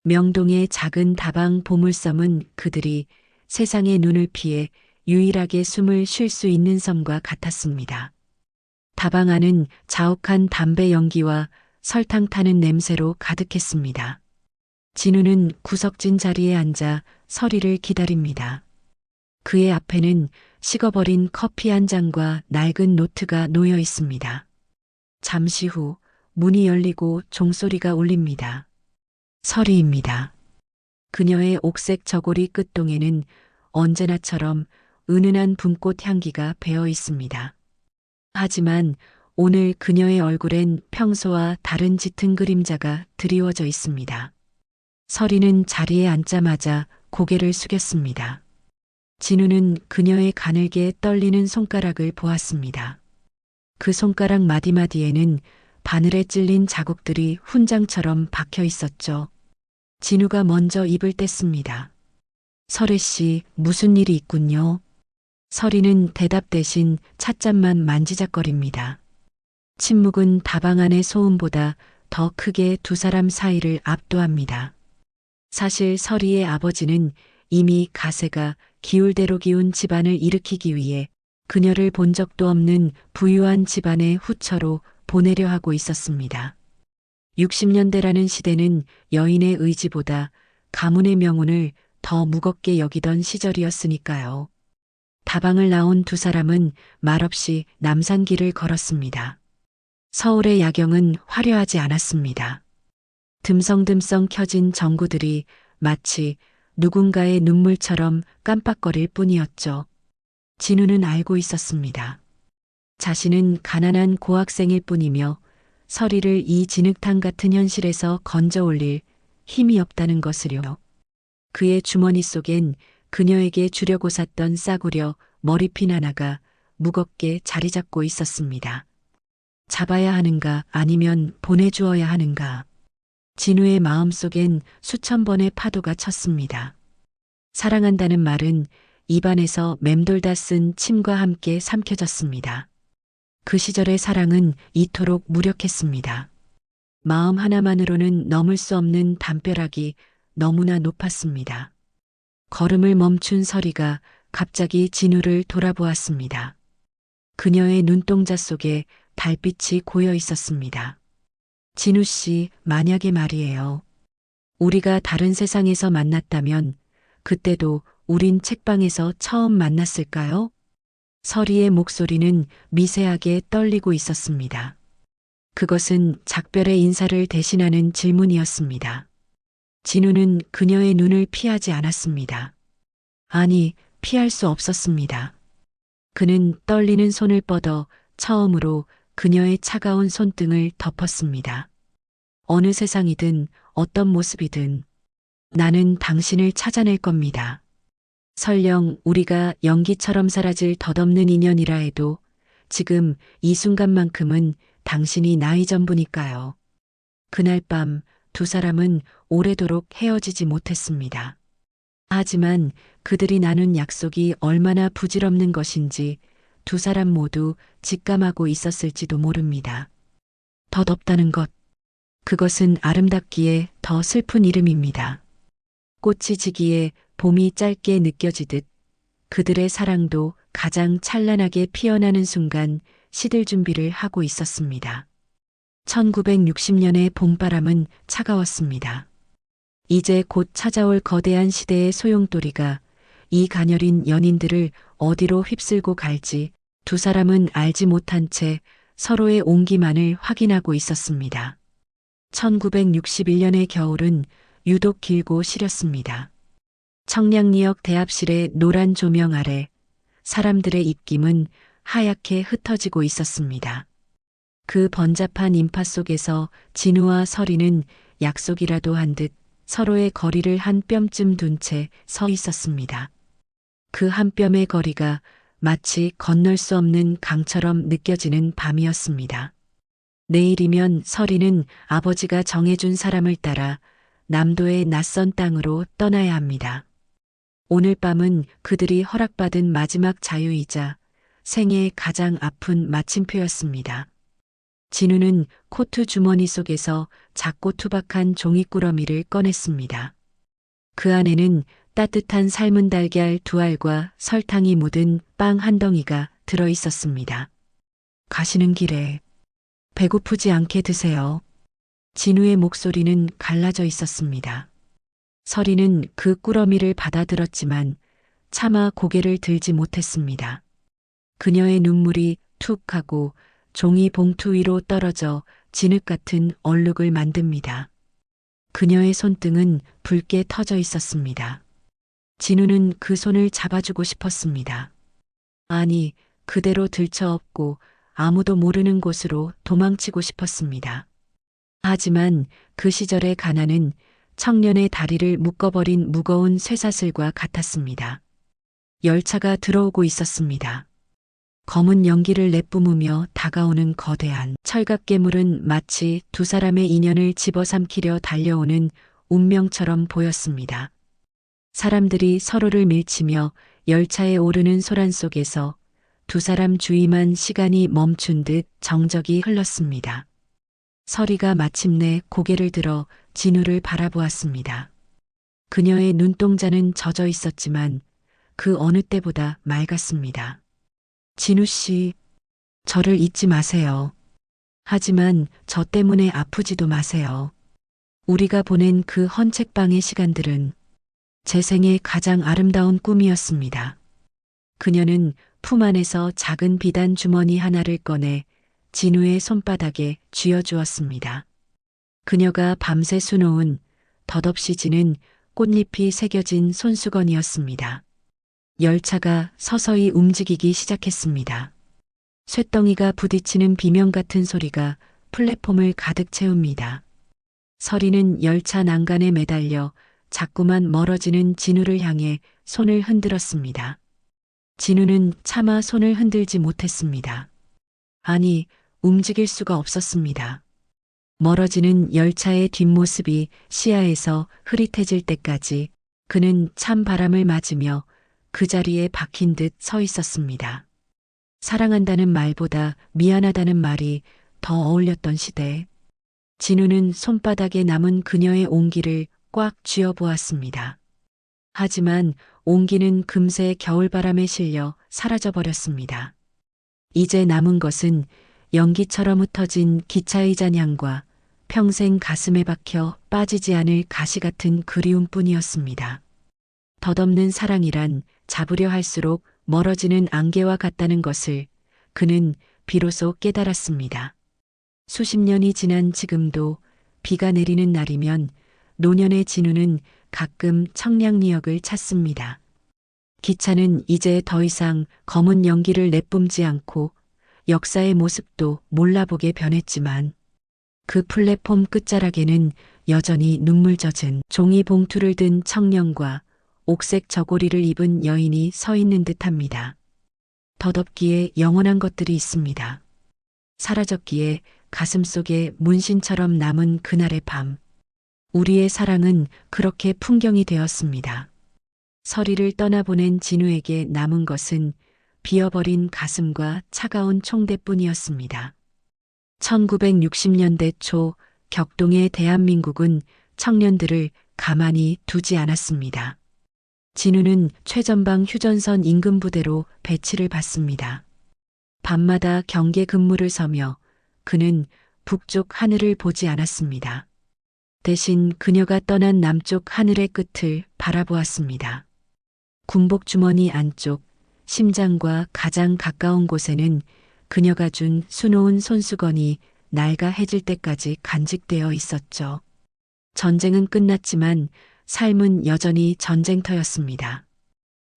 명동의 작은 다방 보물섬은 그들이 세상의 눈을 피해 유일하게 숨을 쉴 수 있는 섬과 같았습니다. 다방 안은 자욱한 담배 연기와 설탕 타는 냄새로 가득했습니다. 진우는 구석진 자리에 앉아 설이를 기다립니다. 그의 앞에는 식어버린 커피 한 잔과 낡은 노트가 놓여 있습니다. 잠시 후 문이 열리고 종소리가 울립니다. 설이입니다. 그녀의 옥색 저고리 끝동에는 언제나처럼 은은한 붕꽃 향기가 배어 있습니다. 하지만 오늘 그녀의 얼굴엔 평소와 다른 짙은 그림자가 드리워져 있습니다. 설이는 자리에 앉자마자 고개를 숙였습니다. 진우는 그녀의 가늘게 떨리는 손가락을 보았습니다. 그 손가락 마디마디에는 바늘에 찔린 자국들이 훈장처럼 박혀 있었죠. 진우가 먼저 입을 뗐습니다. 설혜 씨, 무슨 일이 있군요. 설이는 대답 대신 찻잔만 만지작거립니다. 침묵은 다방 안의 소음보다 더 크게 두 사람 사이를 압도합니다. 사실 설이의 아버지는 이미 가세가 기울 대로 기운 집안을 일으키기 위해 그녀를 본 적도 없는 부유한 집안의 후처로 보내려 하고 있었습니다. 60년대라는 시대는 여인의 의지보다 가문의 명운을 더 무겁게 여기던 시절이었으니까요. 다방을 나온 두 사람은 말없이 남산길을 걸었습니다. 서울의 야경은 화려하지 않았습니다. 듬성듬성 켜진 전구들이 마치 누군가의 눈물처럼 깜빡거릴 뿐이었죠. 진우는 알고 있었습니다. 자신은 가난한 고학생일 뿐이며 설이를 이 진흙탕 같은 현실에서 건져 올릴 힘이 없다는 것을요. 그의 주머니 속엔 그녀에게 주려고 샀던 싸구려 머리핀 하나가 무겁게 자리 잡고 있었습니다. 잡아야 하는가 아니면 보내주어야 하는가. 진우의 마음속엔 수천 번의 파도가 쳤습니다. 사랑한다는 말은 입안에서 맴돌다 쓴 침과 함께 삼켜졌습니다. 그 시절의 사랑은 이토록 무력했습니다. 마음 하나만으로는 넘을 수 없는 담벼락이 너무나 높았습니다. 걸음을 멈춘 설이가 갑자기 진우를 돌아보았습니다. 그녀의 눈동자 속에 달빛이 고여 있었습니다. 진우 씨, 만약에 말이에요. 우리가 다른 세상에서 만났다면 그때도 우린 책방에서 처음 만났을까요? 서리의 목소리는 미세하게 떨리고 있었습니다. 그것은 작별의 인사를 대신하는 질문이었습니다. 진우는 그녀의 눈을 피하지 않았습니다. 아니, 피할 수 없었습니다. 그는 떨리는 손을 뻗어 처음으로 그녀의 차가운 손등을 덮었습니다. 어느 세상이든 어떤 모습이든 나는 당신을 찾아낼 겁니다. 설령 우리가 연기처럼 사라질 덧없는 인연이라 해도 지금 이 순간만큼은 당신이 나이 전부니까요. 그날 밤 두 사람은 오래도록 헤어지지 못했습니다. 하지만 그들이 나눈 약속이 얼마나 부질없는 것인지 두 사람 모두 직감하고 있었을지도 모릅니다. 덧없다는 것, 그것은 아름답기에 더 슬픈 이름입니다. 꽃이 지기에 봄이 짧게 느껴지듯 그들의 사랑도 가장 찬란하게 피어나는 순간 시들 준비를 하고 있었습니다. 1960년의 봄바람은 차가웠습니다. 이제 곧 찾아올 거대한 시대의 소용돌이가 이 가녀린 연인들을 어디로 휩쓸고 갈지 두 사람은 알지 못한 채 서로의 온기만을 확인하고 있었습니다. 1961년의 겨울은 유독 길고 시렸습니다. 청량리역 대합실의 노란 조명 아래 사람들의 입김은 하얗게 흩어지고 있었습니다. 그 번잡한 인파 속에서 진우와 서리는 약속이라도 한 듯 서로의 거리를 한 뼘쯤 둔 채 서 있었습니다. 그 한 뼘의 거리가 마치 건널 수 없는 강처럼 느껴지는 밤이었습니다. 내일이면 서리는 아버지가 정해준 사람을 따라 남도의 낯선 땅으로 떠나야 합니다. 오늘 밤은 그들이 허락받은 마지막 자유이자 생애의 가장 아픈 마침표였습니다. 진우는 코트 주머니 속에서 작고 투박한 종이꾸러미를 꺼냈습니다. 그 안에는 따뜻한 삶은 달걀 2알과 설탕이 묻은 빵 한 덩이가 들어 있었습니다. 가시는 길에 배고프지 않게 드세요. 진우의 목소리는 갈라져 있었습니다. 서리는 그 꾸러미를 받아들었지만 차마 고개를 들지 못했습니다. 그녀의 눈물이 툭 하고 종이 봉투 위로 떨어져 진흙 같은 얼룩을 만듭니다. 그녀의 손등은 붉게 터져 있었습니다. 진우는 그 손을 잡아주고 싶었습니다. 아니, 그대로 들쳐업고 아무도 모르는 곳으로 도망치고 싶었습니다. 하지만 그 시절의 가난은 청년의 다리를 묶어버린 무거운 쇠사슬과 같았습니다. 열차가 들어오고 있었습니다. 검은 연기를 내뿜으며 다가오는 거대한 철갑괴물은 마치 두 사람의 인연을 집어삼키려 달려오는 운명처럼 보였습니다. 사람들이 서로를 밀치며 열차에 오르는 소란 속에서 두 사람 주위만 시간이 멈춘 듯 정적이 흘렀습니다. 서리가 마침내 고개를 들어 진우를 바라보았습니다. 그녀의 눈동자는 젖어 있었지만 그 어느 때보다 맑았습니다. 진우 씨, 저를 잊지 마세요. 하지만 저 때문에 아프지도 마세요. 우리가 보낸 그 헌책방의 시간들은 제 생의 가장 아름다운 꿈이었습니다. 그녀는 품 안에서 작은 비단 주머니 하나를 꺼내 진우의 손바닥에 쥐어주었습니다. 그녀가 밤새 수놓은 덧없이 지는 꽃잎이 새겨진 손수건이었습니다. 열차가 서서히 움직이기 시작했습니다. 쇳덩이가 부딪히는 비명 같은 소리가 플랫폼을 가득 채웁니다. 서리는 열차 난간에 매달려 자꾸만 멀어지는 진우를 향해 손을 흔들었습니다. 진우는 차마 손을 흔들지 못했습니다. 아니, 움직일 수가 없었습니다. 멀어지는 열차의 뒷모습이 시야에서 흐릿해질 때까지 그는 찬 바람을 맞으며 그 자리에 박힌 듯 서 있었습니다. 사랑한다는 말보다 미안하다는 말이 더 어울렸던 시대. 진우는 손바닥에 남은 그녀의 온기를 꽉 쥐어보았습니다. 하지만 온기는 금세 겨울바람에 실려 사라져버렸습니다. 이제 남은 것은 연기처럼 흩어진 기차의 잔향과 평생 가슴에 박혀 빠지지 않을 가시 같은 그리움뿐이었습니다. 덧없는 사랑이란 잡으려 할수록 멀어지는 안개와 같다는 것을 그는 비로소 깨달았습니다. 수십 년이 지난 지금도 비가 내리는 날이면 노년의 진우는 가끔 청량리역을 찾습니다. 기차는 이제 더 이상 검은 연기를 내뿜지 않고 역사의 모습도 몰라보게 변했지만 그 플랫폼 끝자락에는 여전히 눈물 젖은 종이 봉투를 든 청년과 옥색 저고리를 입은 여인이 서 있는 듯합니다. 덧없기에 영원한 것들이 있습니다. 사라졌기에 가슴속에 문신처럼 남은 그날의 밤. 우리의 사랑은 그렇게 풍경이 되었습니다. 서리를 떠나보낸 진우에게 남은 것은 비어버린 가슴과 차가운 총대뿐이었습니다. 1960년대 초 격동의 대한민국은 청년들을 가만히 두지 않았습니다. 진우는 최전방 휴전선 인근 부대로 배치를 받습니다. 밤마다 경계 근무를 서며 그는 북쪽 하늘을 보지 않았습니다. 대신 그녀가 떠난 남쪽 하늘의 끝을 바라보았습니다. 군복 주머니 안쪽 심장과 가장 가까운 곳에는 그녀가 준 수놓은 손수건이 날가 해질 때까지 간직되어 있었죠. 전쟁은 끝났지만 삶은 여전히 전쟁터였습니다.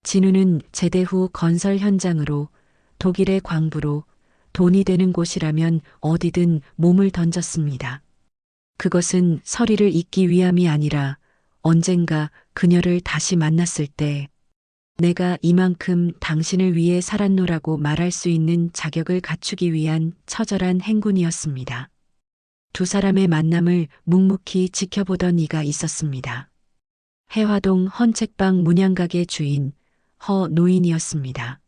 진우는 제대 후 건설 현장으로 독일의 광부로 돈이 되는 곳이라면 어디든 몸을 던졌습니다. 그것은 서리를 잊기 위함이 아니라 언젠가 그녀를 다시 만났을 때 내가 이만큼 당신을 위해 살았노라고 말할 수 있는 자격을 갖추기 위한 처절한 행군이었습니다. 두 사람의 만남을 묵묵히 지켜보던 이가 있었습니다. 해화동 헌책방 문양가게 주인 허 노인이었습니다.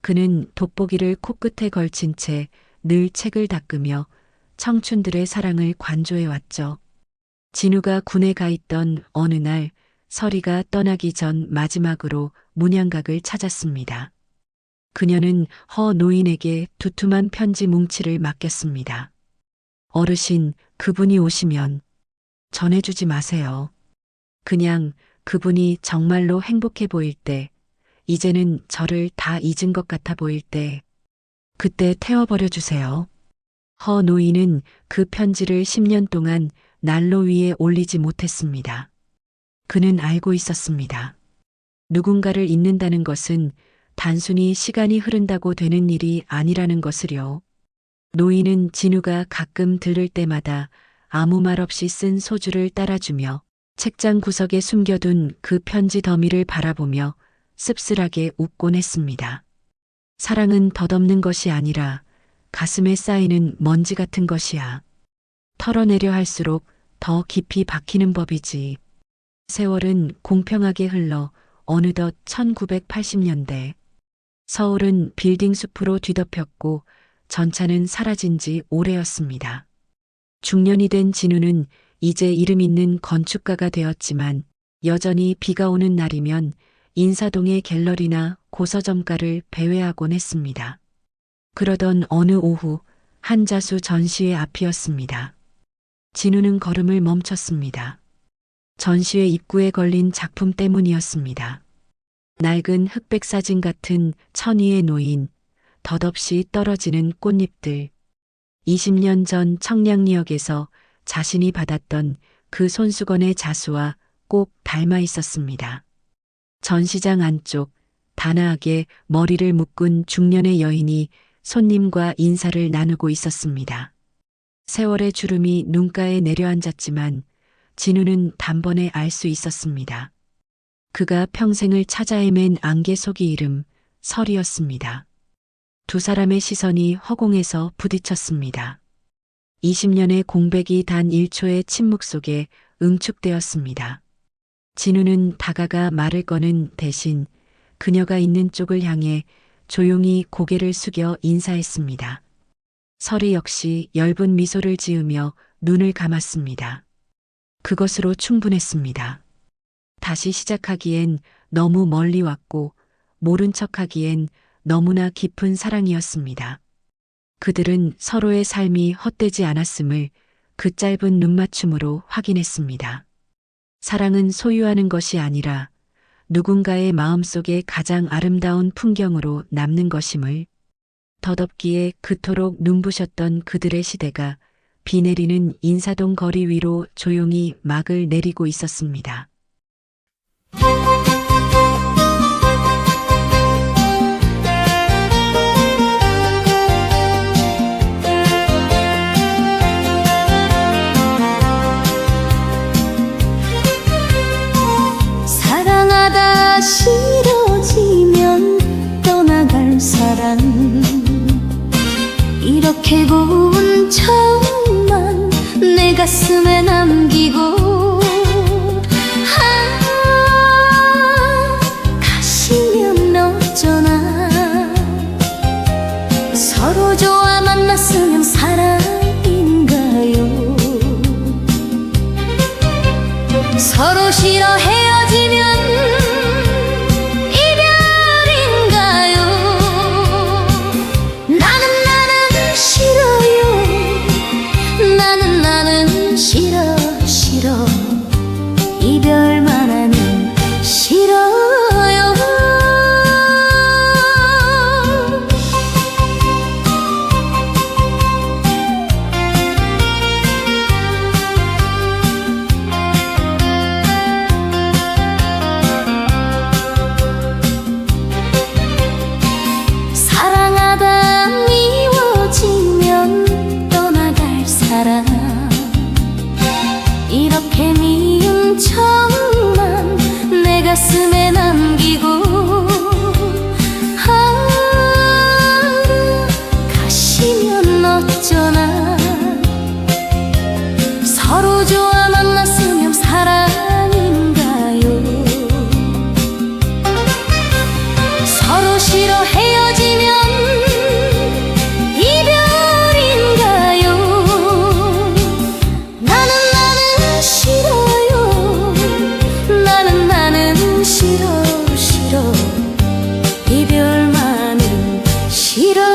그는 돋보기를 코끝에 걸친 채 늘 책을 닦으며 청춘들의 사랑을 관조해왔죠. 진우가 군에 가 있던 어느 날 서리가 떠나기 전 마지막으로 문양각을 찾았습니다. 그녀는 허 노인에게 두툼한 편지 뭉치를 맡겼습니다. 어르신, 그분이 오시면 전해주지 마세요. 그냥 그분이 정말로 행복해 보일 때, 이제는 저를 다 잊은 것 같아 보일 때, 그때 태워버려 주세요. 허 노인은 그 편지를 10년 동안 난로 위에 올리지 못했습니다. 그는 알고 있었습니다. 누군가를 잊는다는 것은 단순히 시간이 흐른다고 되는 일이 아니라는 것을요. 노인은 진우가 가끔 들를 때마다 아무 말 없이 쓴 소주를 따라주며 책장 구석에 숨겨둔 그 편지 더미를 바라보며 씁쓸하게 웃곤 했습니다. 사랑은 덧없는 것이 아니라 가슴에 쌓이는 먼지 같은 것이야. 털어내려 할수록 더 깊이 박히는 법이지. 세월은 공평하게 흘러 어느덧 1980년대. 서울은 빌딩 숲으로 뒤덮였고 전차는 사라진 지 오래였습니다. 중년이 된 진우는 이제 이름 있는 건축가가 되었지만 여전히 비가 오는 날이면 인사동의 갤러리나 고서점가를 배회하곤 했습니다. 그러던 어느 오후 한자수 전시회 앞이었습니다. 진우는 걸음을 멈췄습니다. 전시회 입구에 걸린 작품 때문이었습니다. 낡은 흑백 사진 같은 천위에 놓인 덧없이 떨어지는 꽃잎들. 20년 전 청량리역에서 자신이 받았던 그 손수건의 자수와 꼭 닮아 있었습니다. 전시장 안쪽 단아하게 머리를 묶은 중년의 여인이 손님과 인사를 나누고 있었습니다. 세월의 주름이 눈가에 내려앉았지만 진우는 단번에 알 수 있었습니다. 그가 평생을 찾아 헤맨 안개 속의 이름 설이었습니다. 두 사람의 시선이 허공에서 부딪혔습니다. 20년의 공백이 단 1초의 침묵 속에 응축되었습니다. 진우는 다가가 말을 거는 대신 그녀가 있는 쪽을 향해 조용히 고개를 숙여 인사했습니다. 설이 역시 엷은 미소를 지으며 눈을 감았습니다. 그것으로 충분했습니다. 다시 시작하기엔 너무 멀리 왔고 모른 척하기엔 너무나 깊은 사랑이었습니다. 그들은 서로의 삶이 헛되지 않았음을 그 짧은 눈맞춤으로 확인했습니다. 사랑은 소유하는 것이 아니라 누군가의 마음속에 가장 아름다운 풍경으로 남는 것임을. 덧없기에 그토록 눈부셨던 그들의 시대가 비 내리는 인사동 거리 위로 조용히 막을 내리고 있었습니다. 사랑하다 싫어지면 떠나갈 사람 이렇게 고운 처음만 내 가슴에 남기고 가시면 어쩌나 서로 좋아 만났으면 사랑인가요 서로 싫어 헤어지면 이별인가요 나는 싫어요 나는 싫어 이별만 하면 싫어요 사랑하다 미워지면 떠나갈 사람 이렇게 미운 척만 내 가슴에 남기고 가시면 어쩌나 서로 좋아 만났으면 사랑인가요 서로 싫어 헤어지면 이별인가요 나는 싫어요 나는 싫어 이별만은 싫어